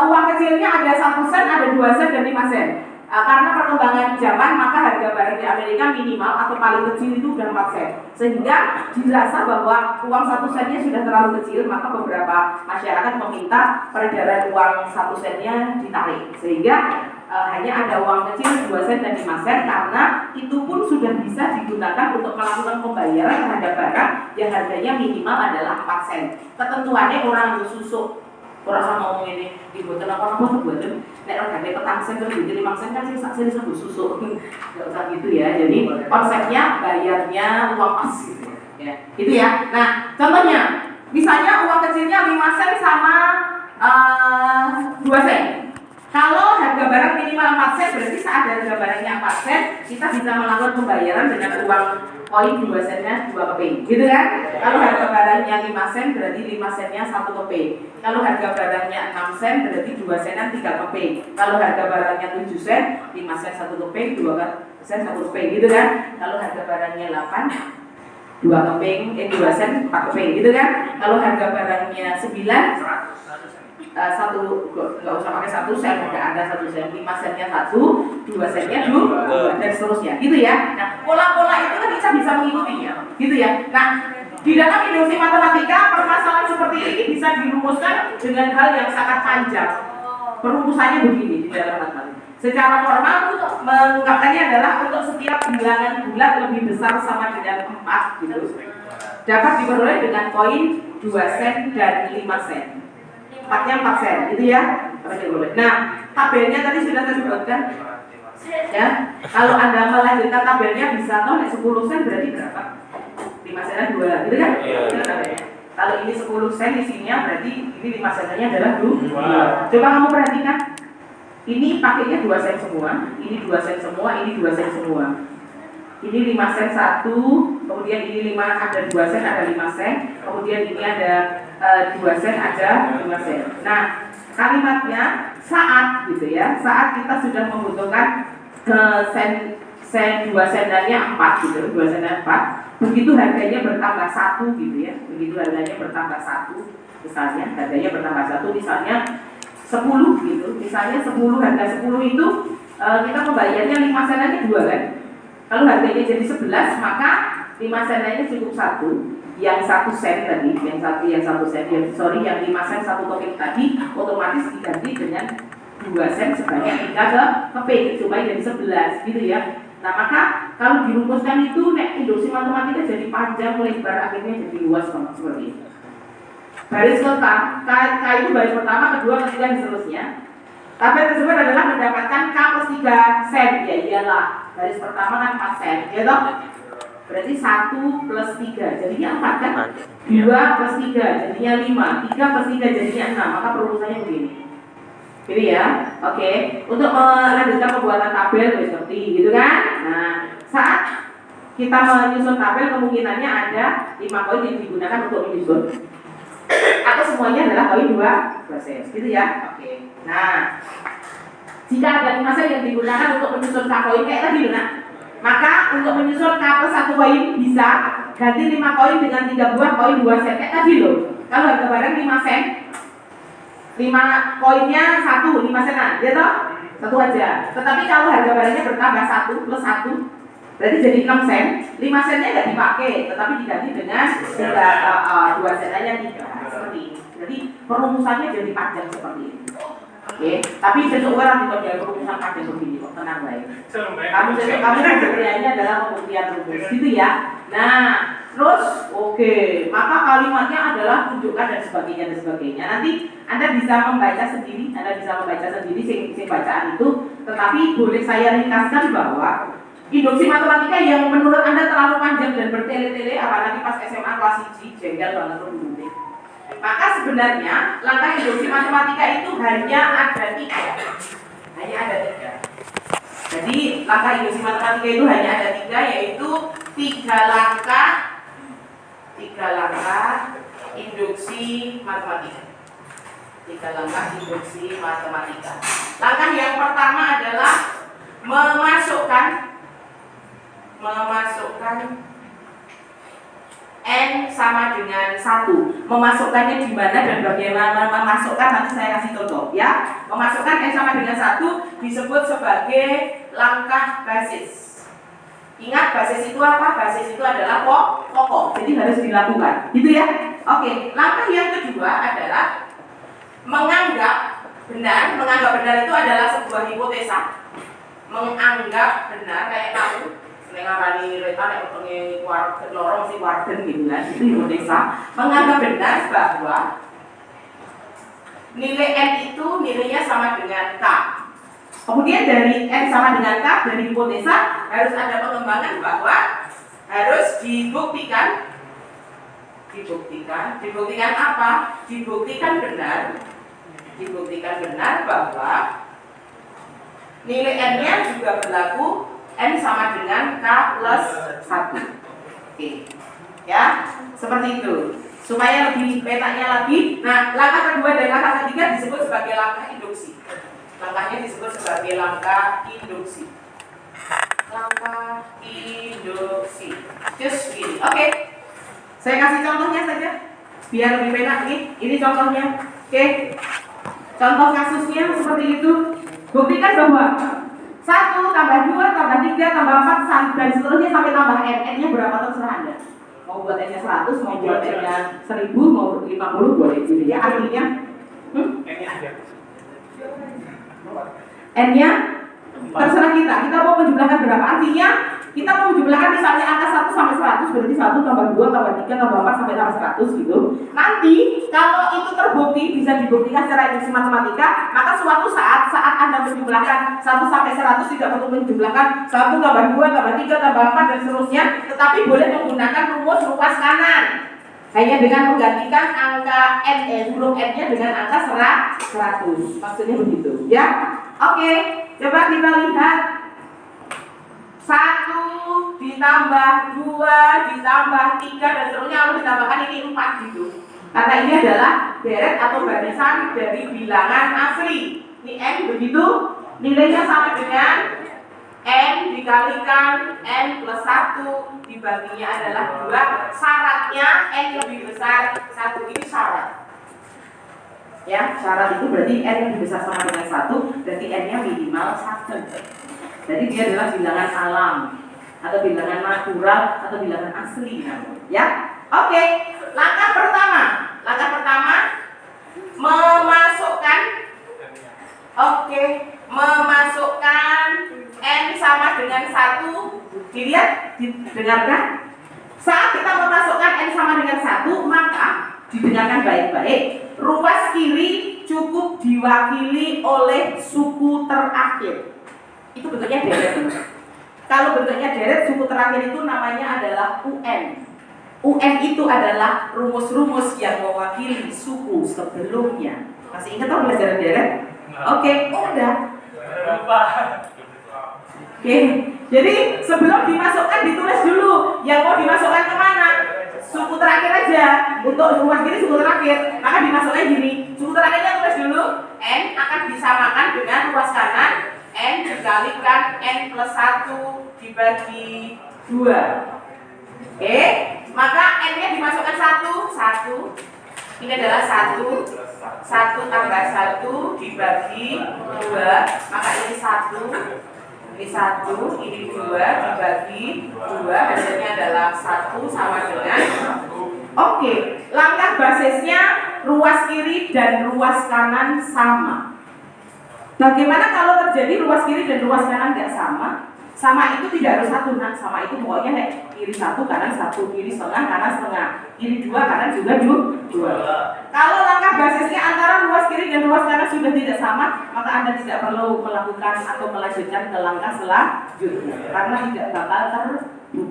Speaker 2: uang kecilnya ada 1 sen, ada 2 sen, dan 5 sen. Karena perkembangan zaman maka harga barang di Amerika minimal atau paling kecil itu udah 4 sen. Sehingga dirasa bahwa uang 1 sennya sudah terlalu kecil, maka beberapa masyarakat meminta peredaran uang 1 sennya ditarik. Sehingga hanya ada uang kecil 2 sen dan 5 sen karena itu pun sudah bisa digunakan untuk melakukan pembayaran terhadap barang yang harganya minimal adalah 4 sen. Ketentuannya orang susuk. Orang sama ngomong ini dibuatkan apa buatkan nek harganya petang sen terus jadi 5 sen kan sih saksen bisa susu. Enggak usah gitu ya. Jadi konsepnya bayarnya uang pas gitu ya. Itu ya. Nah, contohnya misalnya uang kecilnya 5 sen sama 2 sen. Kalau harga barang minimal 4 sen berarti saat harga barangnya 4 sen kita bisa melakukan pembayaran dengan uang koin 2 sennya 2 keping, gitu kan? Kalau harga barangnya 5 sen berarti 5 sennya 1 keping. Kalau harga barangnya 6 sen berarti 2 senan 3 keping. Kalau harga barangnya 7 sen, 5 sen 1 keping, 2 sen 1 keping, gitu kan? Kalau harga barangnya 8, 2 keping, 2 sen 4 keping, gitu kan? Kalau harga barangnya 9, satu nggak usah pakai 1 sen, ada 1 sen, 5 sennya 1, 2 sennya 2 dan seterusnya, gitu ya. Nah, pola-pola itu kan kita bisa mengikutinya, gitu ya. Nah, di dalam industri matematika permasalahan seperti ini bisa dirumuskan dengan hal yang sangat panjang. Perumusannya begini di dalam matematika. Secara formal mengungkapkannya adalah untuk setiap bilangan bulat lebih besar sama dengan 4 gitu, dapat diperoleh dengan koin 2 sen dan 5 sen. 4-nya 4 sen, gitu ya. Nah, tabelnya tadi sudah saya sebutkan. Ya, kalau Anda melanjutkan tabelnya bisa toh 10 sen berarti berapa? 5 senan 2, gitu kan? Kalau ini 10 sen isinya berarti ini 5 sennya adalah 2. Coba kamu perhatikan. Ini pakainya 2 sen semua, ini 2 sen semua, ini 2 sen semua. Ini 5 sen 1, kemudian ini 5 ada 2 sen, ada 5 sen, kemudian ini ada 2 sen, ada 5 sen. Nah, kalimatnya saat gitu ya, saat kita sudah membutuhkan sen 2 senannya 4 gitu, 2 senan 4, begitu harganya bertambah 1 gitu ya, begitu harganya bertambah 1, misalnya harganya bertambah 1, misalnya 10 gitu, misalnya 10, harga 10 itu kita membayarnya 5 senannya 2 kan. Kalau harganya jadi 11, maka 5 senannya cukup 1. Yang 1 sen tadi, yang 1 sen, yang 5 sen 1 keping tadi otomatis diganti dengan 2 sen sebanyak 3 keping supaya jadi 11 gitu ya. Nah, maka kalau dirumuskan itu industri matematika jadi panjang, lebar, akhirnya jadi luas banget seperti itu. Baris K itu baris pertama, kedua, ketiga, dan seterusnya. Tabel tersebut adalah mendapatkan K plus 3 sen, ya iyalah. Baris pertama kan 4 sen, ya toh? Berarti 1 plus 3, jadinya 4 kan? 2 plus 3, jadinya 5, 3 plus 3 jadinya 6, maka perumusannya begini. Ini ya, oke. Untuk melanjutkan pembuatan tabel seperti gitu kan? Nah, saat kita menyusun tabel kemungkinannya ada 5 koin yang digunakan untuk menyusun. Atau semuanya adalah koin 2 sen, gitu ya? Oke. Nah, jika ada 5 sen yang digunakan untuk menyusun K koin kayak tadi nah, maka untuk menyusun K plus 1 koin bisa ganti 5 koin dengan 3 buah koin 2 sen kayak tadi loh.
Speaker 1: Kalau harga barang 5 sen, 5 koinnya 5 senan, ya toh? Satu aja. Tetapi kalau harga barangnya bertambah 1 plus 1, berarti jadi 6 sen. 5 sennya nggak dipakai, tetapi diganti dengan 2 sennya 3. Seperti ini. Jadi perumusannya jadi panjang seperti ini. Oke, tapi besok orang tidak ada perumusan panjang begini kok, tenang baik. Kamu pembuktiannya adalah pembuktian rumus, gitu ya. Nah, terus maka kalimatnya adalah tunjukkan dan sebagainya. Nanti Anda bisa membaca sendiri, sing bacaan itu, tetapi boleh saya ringkaskan bahwa induksi matematika yang menurut Anda terlalu panjang dan bertele-tele, apalagi pas SMA kelas 1, jengkel banget tuh dulu. Maka sebenarnya langkah induksi matematika itu hanya ada 3. Jadi langkah induksi matematika itu hanya ada 3, yaitu 3 langkah induksi matematika. 3 langkah induksi matematika. Langkah yang pertama adalah memasukkan N sama dengan 1. Memasukkannya di mana dan bagaimana memasukkan nanti saya kasih contoh ya. Memasukkan N sama dengan 1 disebut sebagai langkah basis. Ingat basis itu apa? Basis itu adalah pokok. Jadi harus dilakukan. Gitu ya. Oke, langkah yang kedua adalah menganggap benar. Menganggap benar itu adalah sebuah hipotesa. Menganggap benar kayak kamu ngarani reta nek utenge lorong mesti warden gitu kan. Itu hipotesa. Menganggap benar bahwa nilai N itu nilainya sama dengan K. Kemudian dari N sama dengan K, dari hipotesa harus ada pengembangan bahwa harus dibuktikan apa? Dibuktikan benar bahwa nilai N-nya juga berlaku N sama dengan K plus 1. Oke. Ya, seperti itu. Supaya lebih petanya lagi. Nah, langkah kedua dan langkah ketiga disebut sebagai langkah induksi. Langkahnya disebut sebagai langkah induksi. Just gini. Oke. Saya kasih contohnya saja biar lebih penak nih. Ini contohnya. Oke. Contoh kasusnya seperti itu. Buktikan bahwa 1 tambah 2 tambah 3 tambah 4 dan seterusnya sampai tambah N. N-nya berapa terserah Anda. Mau buat N-nya 100, mau buat N-nya 1000, mau 50 boleh. Jadi ya artinya N-nya terserah kita. Kita mau menjumlahkan berapa? Artinya kita mau menjumlahkan misalnya angka 1 sampai 100, berarti 1 tambah 2 tambah 3 tambah 4 sampai tambah 100 gitu. Nanti kalau itu terbukti, bisa dibuktikan secara induksi matematika, maka suatu saat Anda menjumlahkan 1 sampai 100 tidak perlu menjumlahkan 1 tambah 2 tambah 3 tambah 4 dan seterusnya, tetapi boleh menggunakan rumus ruas kanan. Hanya dengan menggantikan angka huruf N-nya dengan angka 100. Maksudnya begitu, ya. Oke, coba kita lihat. 1 ditambah 2 ditambah 3 dan seterusnya lalu ditambahkan ini 4 gitu. Karena ini adalah deret atau barisan dari bilangan asli. Ini N begitu, nilainya sama dengan N dikalikan N plus 1 dibaginya adalah 2. Syaratnya N lebih besar 1. Ini syarat. Ya, syarat itu berarti N lebih besar sama dengan 1, berarti N-nya minimal 1. Jadi dia adalah bilangan alam atau bilangan natural atau bilangan asli, ya. Oke, langkah pertama memasukkan N sama dengan 1. Dilihat, didengarkan. Saat kita memasukkan N sama dengan 1, maka didengarkan baik-baik. Ruas kiri cukup diwakili oleh suku terakhir. Itu bentuknya deret. Kalau bentuknya deret, suku terakhir itu namanya adalah UN. UN itu adalah rumus-rumus yang mewakili suku sebelumnya. Masih ingat atau belajar deret? Oke, udah. Oke, jadi sebelum dimasukkan ditulis dulu yang mau dimasukkan kemana. Suku terakhir aja. Untuk ruas kiri suku terakhir, maka dimasukkan gini. Suku terakhirnya tulis dulu. N akan disamakan dengan ruas kanan. N dikalikan N plus 1 dibagi 2. Oke, maka N-nya dimasukkan 1.
Speaker 2: Ini adalah 1 tambah 1 dibagi 2, maka ini 1, ini 2 dibagi 2, hasilnya adalah 1 sama dengan. Oke, langkah basisnya ruas kiri dan ruas kanan sama. Bagaimana kalau terjadi ruas kiri dan ruas kanan tidak sama? Sama itu tidak harus 1, nah sama itu pokoknya kiri 1, kanan 1, kiri setengah, kanan setengah, kiri 2, kanan juga 2. Kalau langkah basisnya antara ruas kiri dan ruas kanan sudah tidak sama, maka Anda tidak perlu melakukan atau melanjutkan ke langkah selanjutnya karena tidak bakal terbukti.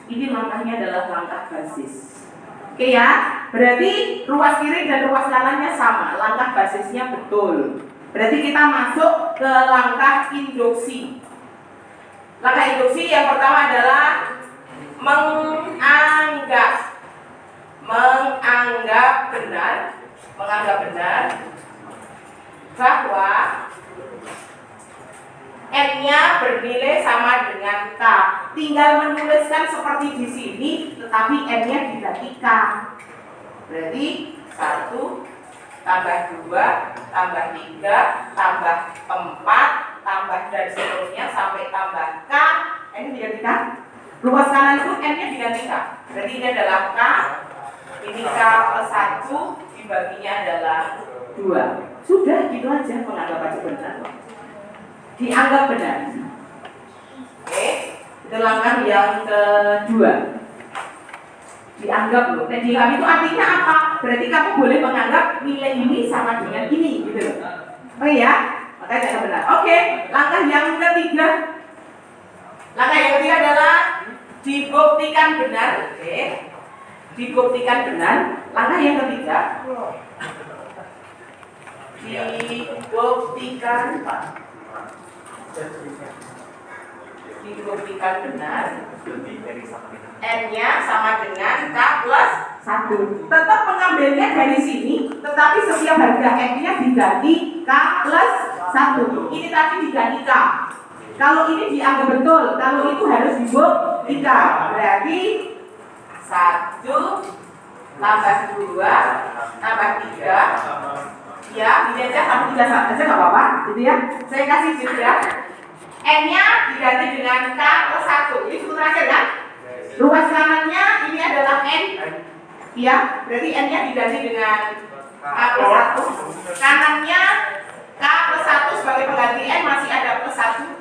Speaker 2: Ini langkahnya adalah langkah basis. Oke ya, berarti ruas kiri dan ruas kanannya sama, langkah basisnya betul. Berarti kita masuk ke langkah induksi. Langkah induksi yang pertama adalah menganggap benar bahwa N-nya bernilai sama dengan K. Tinggal menuliskan seperti di sini, tetapi N-nya diganti K. Berarti 1 tambah 2 tambah 3 tambah 4 tambah dan seterusnya sampai tambah K. N diganti K. Ruas kanan itu N-nya diganti K. Berarti ini adalah K. Ini K plus 1 dibaginya adalah 2. Sudah gitu aja, menganggap aja benar. Dianggap benar. Oke, itu langkah yang kedua. Dianggap loh. Dan dianggap itu artinya apa? Berarti kamu boleh menganggap nilai ini sama dengan ini, gitu loh. Oh iya, makanya tidak benar. Oke, langkah yang ketiga. Langkah yang ketiga adalah dibuktikan benar. Oke, dibuktikan benar. Langkah yang ketiga. Dibuktikan benar. N-nya sama dengan K plus 1. Tetap mengambilnya dari sini, tetapi setiap harga N-nya diganti K plus 1. Ini tadi diganti K. Kalau ini dianggap betul, kalau itu harus dibuktikan. Berarti 1 tambah 2 tambah 3. Ya, ini aja sama 3 aja nggak apa-apa, gitu ya. Saya kasih jeda. N-nya diganti dengan K plus 1. Ini sebut terakhir kan? Ruas kanannya ini adalah N. Ya, berarti N-nya diganti dengan K plus 1. Kanannya K plus 1 sebagai pengganti N, masih ada plus 1.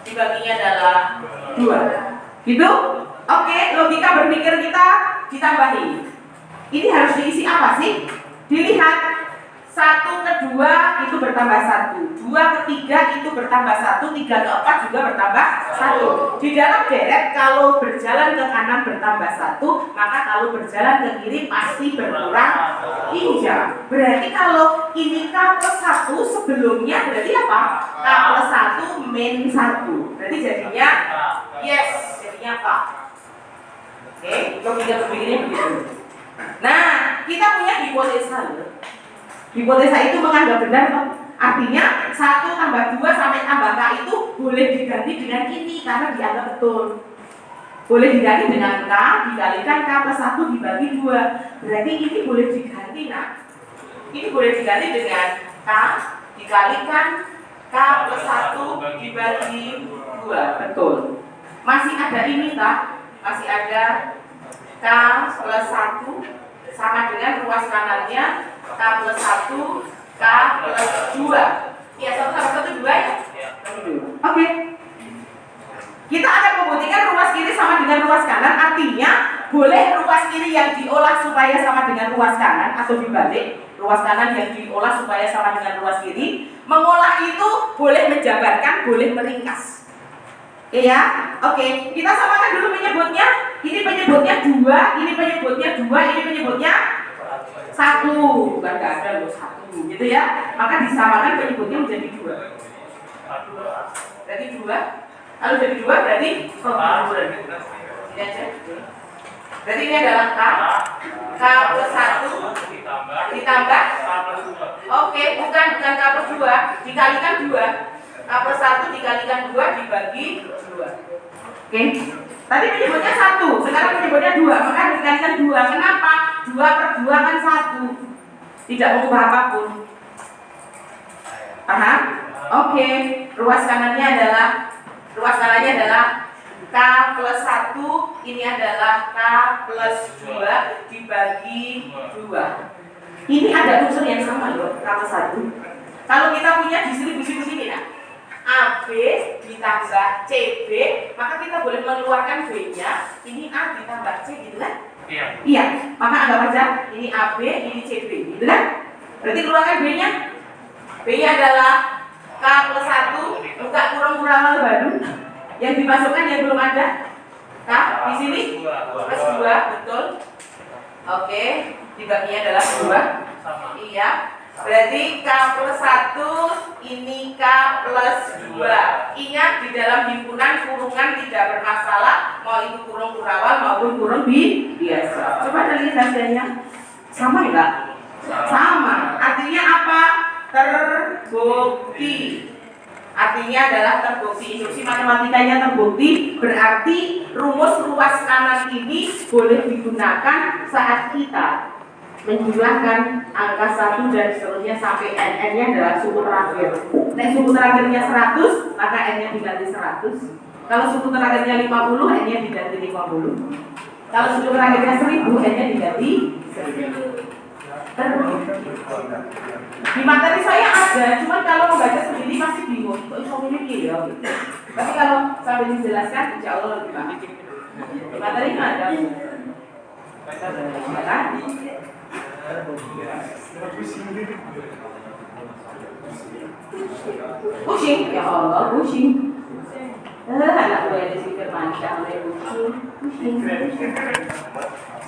Speaker 2: Dibaginya adalah 2. Gitu? Oke, logika berpikir kita ditambahi. Ini harus diisi apa sih? Dilihat. 1 ke 2 itu bertambah 1, 2 ke 3 itu bertambah 1, 3 ke 4 juga bertambah 1. Di dalam deret kalau berjalan ke kanan bertambah 1, maka kalau berjalan ke kiri pasti berkurang 3. Berarti kalau ini K plus 1 sebelumnya berarti apa? K plus 1 min 1. Berarti jadinya yes, jadinya K. Oke, logika berpikirnya begitu. Nah, kita punya hipotesa loh. Hipotesa itu menganggap benar toh. Artinya 1 tambah 2 sampai tambah K itu boleh diganti dengan ini karena dianggap betul. Boleh diganti dengan K dikalikan K plus 1 dibagi 2. Berarti ini boleh diganti nak. Ini boleh diganti dengan K dikalikan K plus 1 dibagi 2. Betul. Masih ada ini tak? Masih ada K plus 1 sama dengan ruas kanannya K plus 1, K plus 2. Ya, 1 sama 1, 2 ya? Oke. Kita akan membuktikan ruas kiri sama dengan ruas kanan. Artinya, boleh ruas kiri yang diolah supaya sama dengan ruas kanan atau dibalik. Ruas kanan yang diolah supaya sama dengan ruas kiri. Mengolah itu boleh menjabarkan, boleh meringkas. Oke ya? Oke, kita samakan dulu penyebutnya. Ini penyebutnya 2, ini penyebutnya 2, ini penyebutnya 1. Bukan nggak ada loh 1 gitu ya. Maka disamakan penyebutnya menjadi 2. Berarti 2. Kalau jadi 2 berarti ini aja. Berarti ini adalah K plus 1 ditambah. Oke, bukan K plus 2 dikalikan 2. K plus 1 dikalikan 2 dibagi 2. Oke. Tadi penyebutnya 1, sekarang penyebutnya 2, maka dikalikan 2. Kenapa?
Speaker 1: 2/2 kan 1. Tidak mengubah apapun. Paham? Oke. Ruas kanannya adalah K plus 1. Ini adalah K plus 2 dibagi 2. Ini ada unsur yang sama loh, K plus 1. Kalau kita punya distribusi begini ya, AB ditambah CB, maka kita boleh mengeluarkan B-nya. Ini A ditambah C gitu kan? Iya, maka anggap aja ini AB, ini CB gitu kan? Berarti keluarkan B-nya. B-nya adalah K plus 1, buka kurung kurangan baru. Yang dimasukkan yang belum ada K di sini plus 2, betul. Oke, dibaginya adalah 2. Iya. Berarti K plus 1, ini K plus 2. Ingat, di dalam himpunan kurungan tidak bermasalah, mau itu kurung kurawal maupun kurung biasa. Coba lihat hasilnya. Sama enggak? Sama. Artinya apa? Terbukti. Artinya adalah terbukti. Instruksi matematikanya terbukti, berarti rumus ruas kanan ini boleh digunakan saat kita menjumlahkan angka 1 dan seterusnya sampai n-nya adalah suku terakhir. Nah, suku terakhirnya 100, maka n-nya diganti 100. Kalau suku terakhirnya 50, n-nya diganti 50. Kalau suku terakhirnya 1000, n-nya diganti 1000. Di materi saya ada, cuman kalau membaca sendiri masih bingung. Kok bisa milih ya? Tapi kalau sambil dijelaskan, insya Allah lebih paham. Di materinya ada. Pusing, ya Allah, pusing. Anak gue ada si Firman Syah, pusing.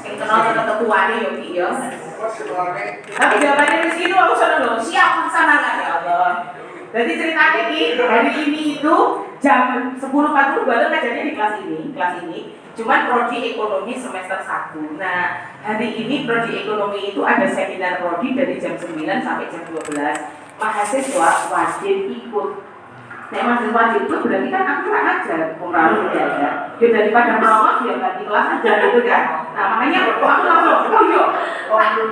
Speaker 1: Yang kenal ketuaan ya, Ki ya. Tapi jawabannya di sini aku seneng loh, siap laksanakan ya Allah. Jadi ceritanya Ki, hari ini itu jam 10.40 baru ngajarnya di kelas ini. Cuman prodi ekonomi semester 1. Nah, hari ini prodi ekonomi itu ada seminar prodi dari jam 9 sampai jam 12. Mahasiswa wajib ikut. Nek mahasiswa wajib itu berarti kan aku nggak ngajar, pengaruh aja. Ya daripada merawat ya nggak di kelas aja gitu kan. Nah makanya aku langsung,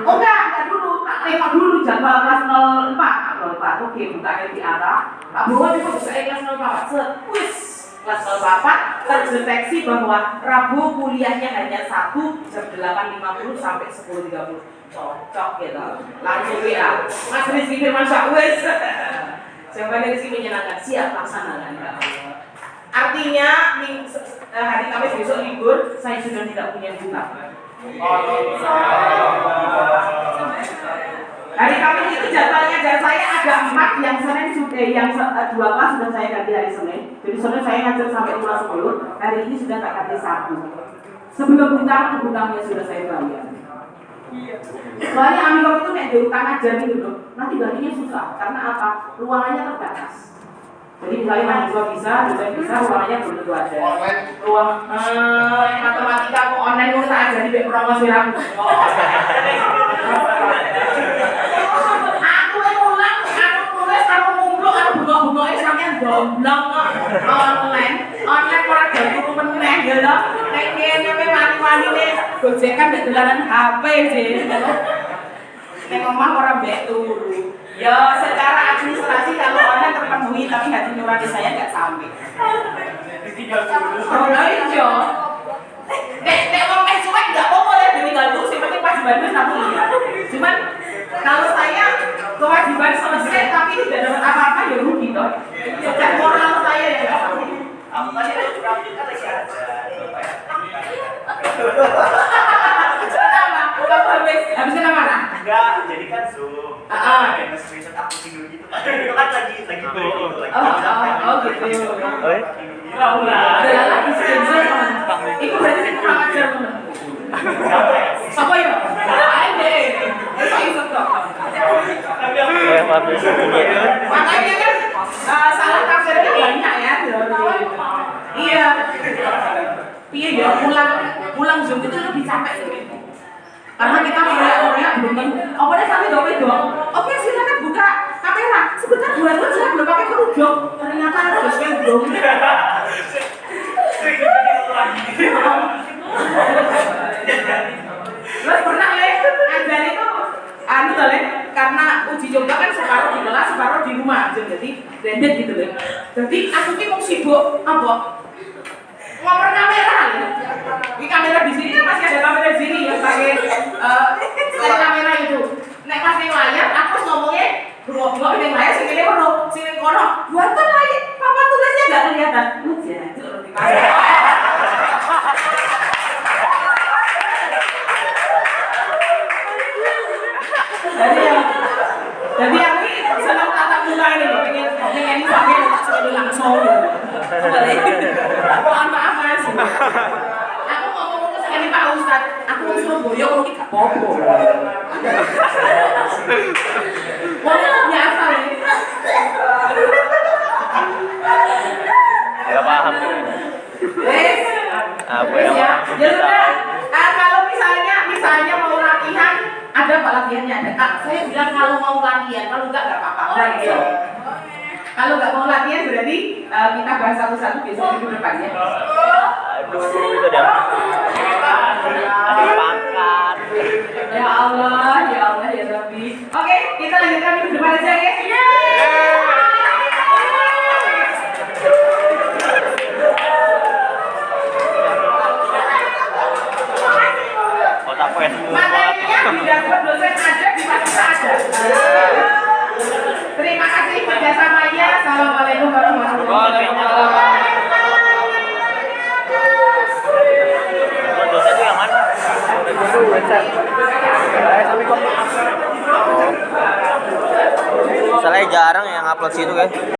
Speaker 1: enggak dulu, tak tengok dulu jadwal kelas 04. Oke, buka di arah. Pak Bowo juga buka kelas 04. Wis, kelas 04 terdeteksi bahwa Rabu kuliahnya hanya 1 jam 8.50 sampai 10.30. Cocok gitu. Langsung ya. Mas Rizky Firman Syah, wis. Jawabannya Rizky menyenangkan, siap laksanakan ya Allah. Artinya hari Kamis besok libur, saya sudah tidak punya hutang. Hari Kamis itu jadwalnya saya ada 4, yang Senin sudah, yang 2 kelas sudah saya ganti hari Senin. Jadi Senin saya ngajar sampai kelas 10, hari ini sudah tak ganti 1. Sebelum hutangnya sudah saya bayar. Soalnya Amikom itu nek diutang aja gitu loh, nanti gantinya susah. Karena apa? Ruangannya terbatas. Jadi misalnya mahasiswa bisa, ruangannya belum tentu ada. Ruang matematika kok online kok tak ajari mek promosi aku. Aku ngulang, aku tulis, aku ngumpul, aku bunga-bunga sampean domblong online ora jadi meneh ya lho. Nek kene wani-wanine gojekan mek dolanan HP sih. Nek omah ora mbek turu. Ya secara administrasi kalau online terpenuhi, tapi hati nurani saya nggak sampai. Oh iya. Nek wong wis cuek nggak apa-apa ya ditinggal terus, yang penting kewajiban wis aku iya. Cuman kalau saya kewajiban selesai tapi tidak dapat apa-apa ya rugi toh. Sejak moral saya ya nggak sampai.
Speaker 5: Aku tadi ada curang kan lagi ada.
Speaker 1: Kenapa? Kamu habis kena marah?
Speaker 5: Enggak, jadi kan Zoom. Kayak nge-screenshot aku tidur gitu kan. Itu kan lagi break gitu lagi.
Speaker 1: Oh gitu.
Speaker 5: Laura.
Speaker 1: Udah lagi screenshot. Itu berarti saya kurang ajar bener. Apa ya? Aide. Saya iso kok. Makanya kan salah tafsirnya banyak ya. Iya. Iya ya, pulang Zoom itu lebih capek gitu. Karena kita melihat belum tentu. Apalagi sampai dong. Oke, silakan buka kamera. Sebentar buat saya belum pakai kerudung. Ternyata harus kerudung. Terus pernah ya? branded gitu loh. Jadi aku ki mau sibuk apa? Ngoper kamera ya. Ini kamera di sini kan masih ada kamera di sini yang pakai selain kamera itu. Nek pas ning layar aku harus ngomongnya bengok-bengok ning layar sing kene kono, sing ning kono. Buatan layar papan tulisnya enggak kelihatan. Jadi kalau dipasang. Jadi yang ini senang tatap muka ini loh, pengen ini sampai langsung. Mohon maaf mas. Aku ngomong sama ini Pak Ustad, aku mau Surabaya kalau kita popo. Ngomong biasa ini.
Speaker 3: Gak paham. Apa yang
Speaker 1: Ya sudah. Kalau misalnya mau latihan, ada apa latihannya? Ada. Saya bilang kalau mau latihan, kalau enggak apa-apa. Kalau nggak mau latihan berarti kita bahas satu-satu besok minggu depan ya.
Speaker 3: Aduh, itu dah. Ada pangkat.
Speaker 1: Ya Allah, ya Rabbi. Oke, kita lanjutkan minggu depan aja ya.
Speaker 3: Otak gue semua.
Speaker 1: Materinya di dashboard dosen ada, di mahasiswa ada. Terima kasih kerjasamanya. Assalamualaikum warahmatullahi wabarakatuh.
Speaker 3: Dosen itu yang mana? Soalnya jarang yang upload situ guys.